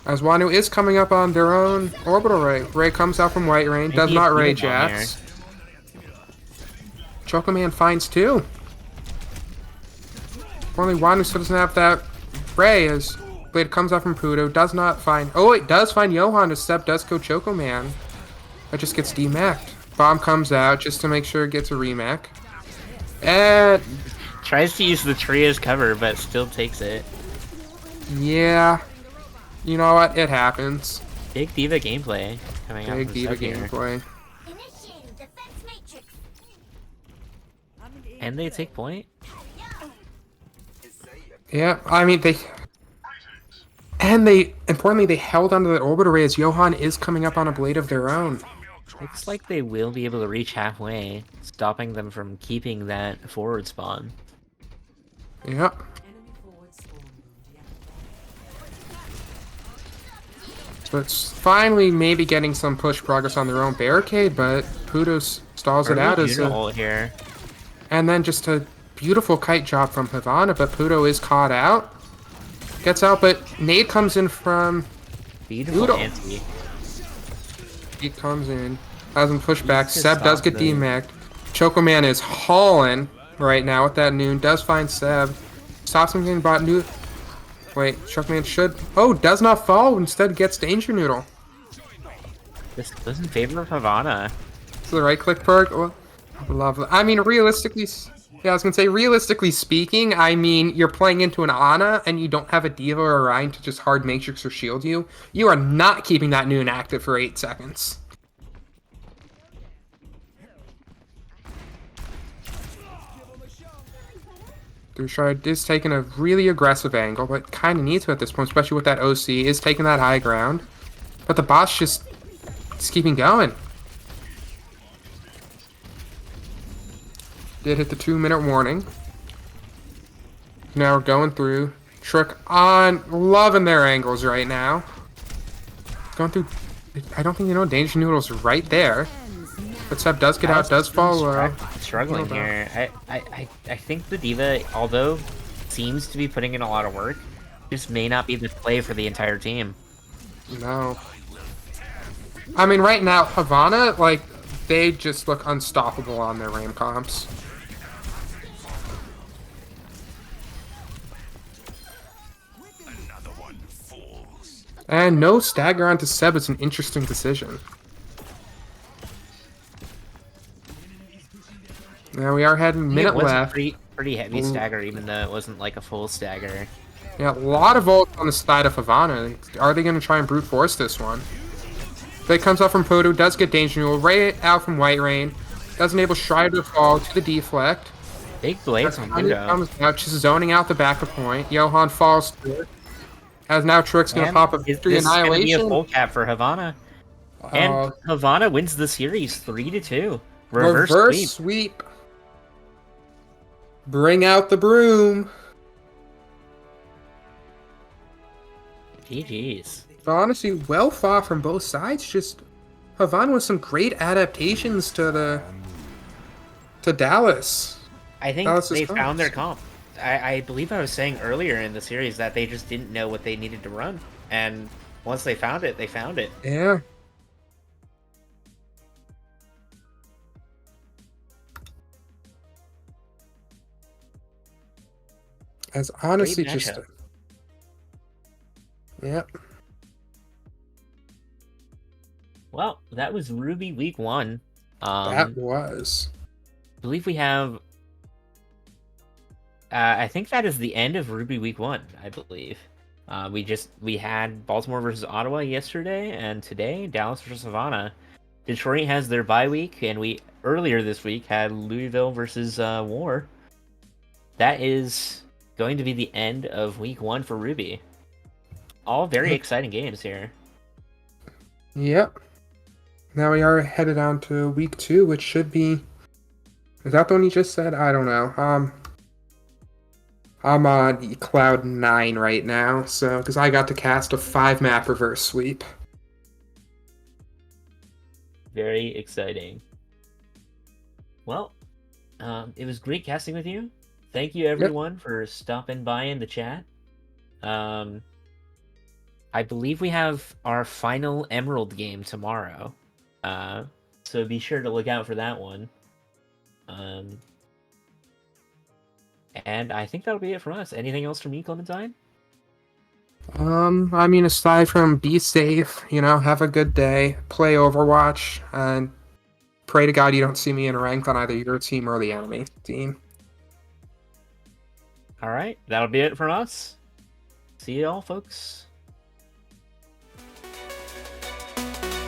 As Wanu is coming up on their own orbital ray. Ray comes out from White Rain, does Maybe not it's rage Diva Bomb jets. Choco Man finds 2. Only Wanu still doesn't have that ray as Blade comes out from Pudo, does not find. Oh, wait, does find Johan as Seb does go Choco Man. That just gets demacked. Bomb comes out just to make sure it gets a remack. And Tries to use the tree as cover, but still takes it. yeah, you know what? It happens. Big diva gameplay coming out. Big from diva Seb here. gameplay. Initiating defense matrix. And they take point. Yeah, I mean importantly they held onto that orbital ray as Johan is coming up on a blade of their own. Looks like they will be able to reach halfway, stopping them from keeping that forward spawn. Yep. Enemy forward spawn node So it's finally maybe getting some push progress on their own barricade, but Pudo stalls it out as here. and then just a beautiful kite job from Havana, but Pudo is caught out. Gets out, but nade comes in from Beautiful Noodle. anti. He comes in, has him push back. Just Seb does stop get the- demacked. Choco Man is hauling right now with that noon. Does find Seb. Stops him getting bought new. Wait, Choco Man should. Oh, does not fall. Instead gets Danger Noodle. This goes in favor of Havana. So the right click perk. Oh, lovely. I mean, realistically, Yeah, I was gonna say, realistically speaking, I mean, you're playing into an Ana and you don't have a Diva or a Rhine to just hard Matrix or shield you. You are not keeping that Noon active for 8 seconds. Dushard is taking a really aggressive angle, but kind of needs to at this point, especially with that OC, is taking that high ground. But the boss just is keeping going. Did hit the 2-minute warning. Now we're going through. Trick on. Loving their angles right now. Going through. I don't think you know Danger Noodle's right there. But Seb does get out, does fall low. Struggling here. I think the Diva, although seems to be putting in a lot of work, just may not be the play for the entire team. No. I mean, right now, Havana, like, they just look unstoppable on their RAM comps. And no stagger onto Seb is an interesting decision. Now we are heading minute It was left. a pretty heavy stagger, even though it wasn't like a full stagger. Yeah, a lot of ults on the side of Havana. Are they going to try and brute force this one? But it comes out from Podu, does get Danger Noodle, right out from White Rain. Does enable Strider to fall to the deflect. Big blades on window. Comes out, just zoning out the backup point. Johan falls through it. As now Trick's going to pop a victory This is going to be a annihilation. full cap for Havana. And Havana wins the series 3-2. Reverse sweep. Bring out the broom. GG's. But honestly, well fought from both sides. Just Havana with some great adaptations to Dallas. I think Dallas's they comps. found their comp. I believe I was saying earlier in the series that they just didn't know what they needed to run. And once they found it, they found it. Yeah. As honestly Great just... matchup. Yep. Well, that was Ruby week 1. That was. I believe we have... I think that is the end of Ruby week 1, I believe. We had Baltimore versus Ottawa yesterday, and today Dallas versus Havana. Detroit has their bye week, and we earlier this week had Louisville versus War. That is going to be the end of week 1 for Ruby. All very exciting games here. Yep. Now we are headed on to week 2, which should be... Is that the one you just said? I don't know. I'm on cloud 9 right now, so because I got to cast a 5-map reverse sweep. Very exciting. Well, it was great casting with you. Thank you everyone for stopping by in the chat. I believe we have our final Emerald game tomorrow. So be sure to look out for that one. And I think that'll be it from us. Anything else from you, Clementine? I mean, aside from be safe, have a good day, play Overwatch, and pray to God you don't see me in ranked on either your team or the enemy team. Alright, that'll be it from us. See y'all, folks.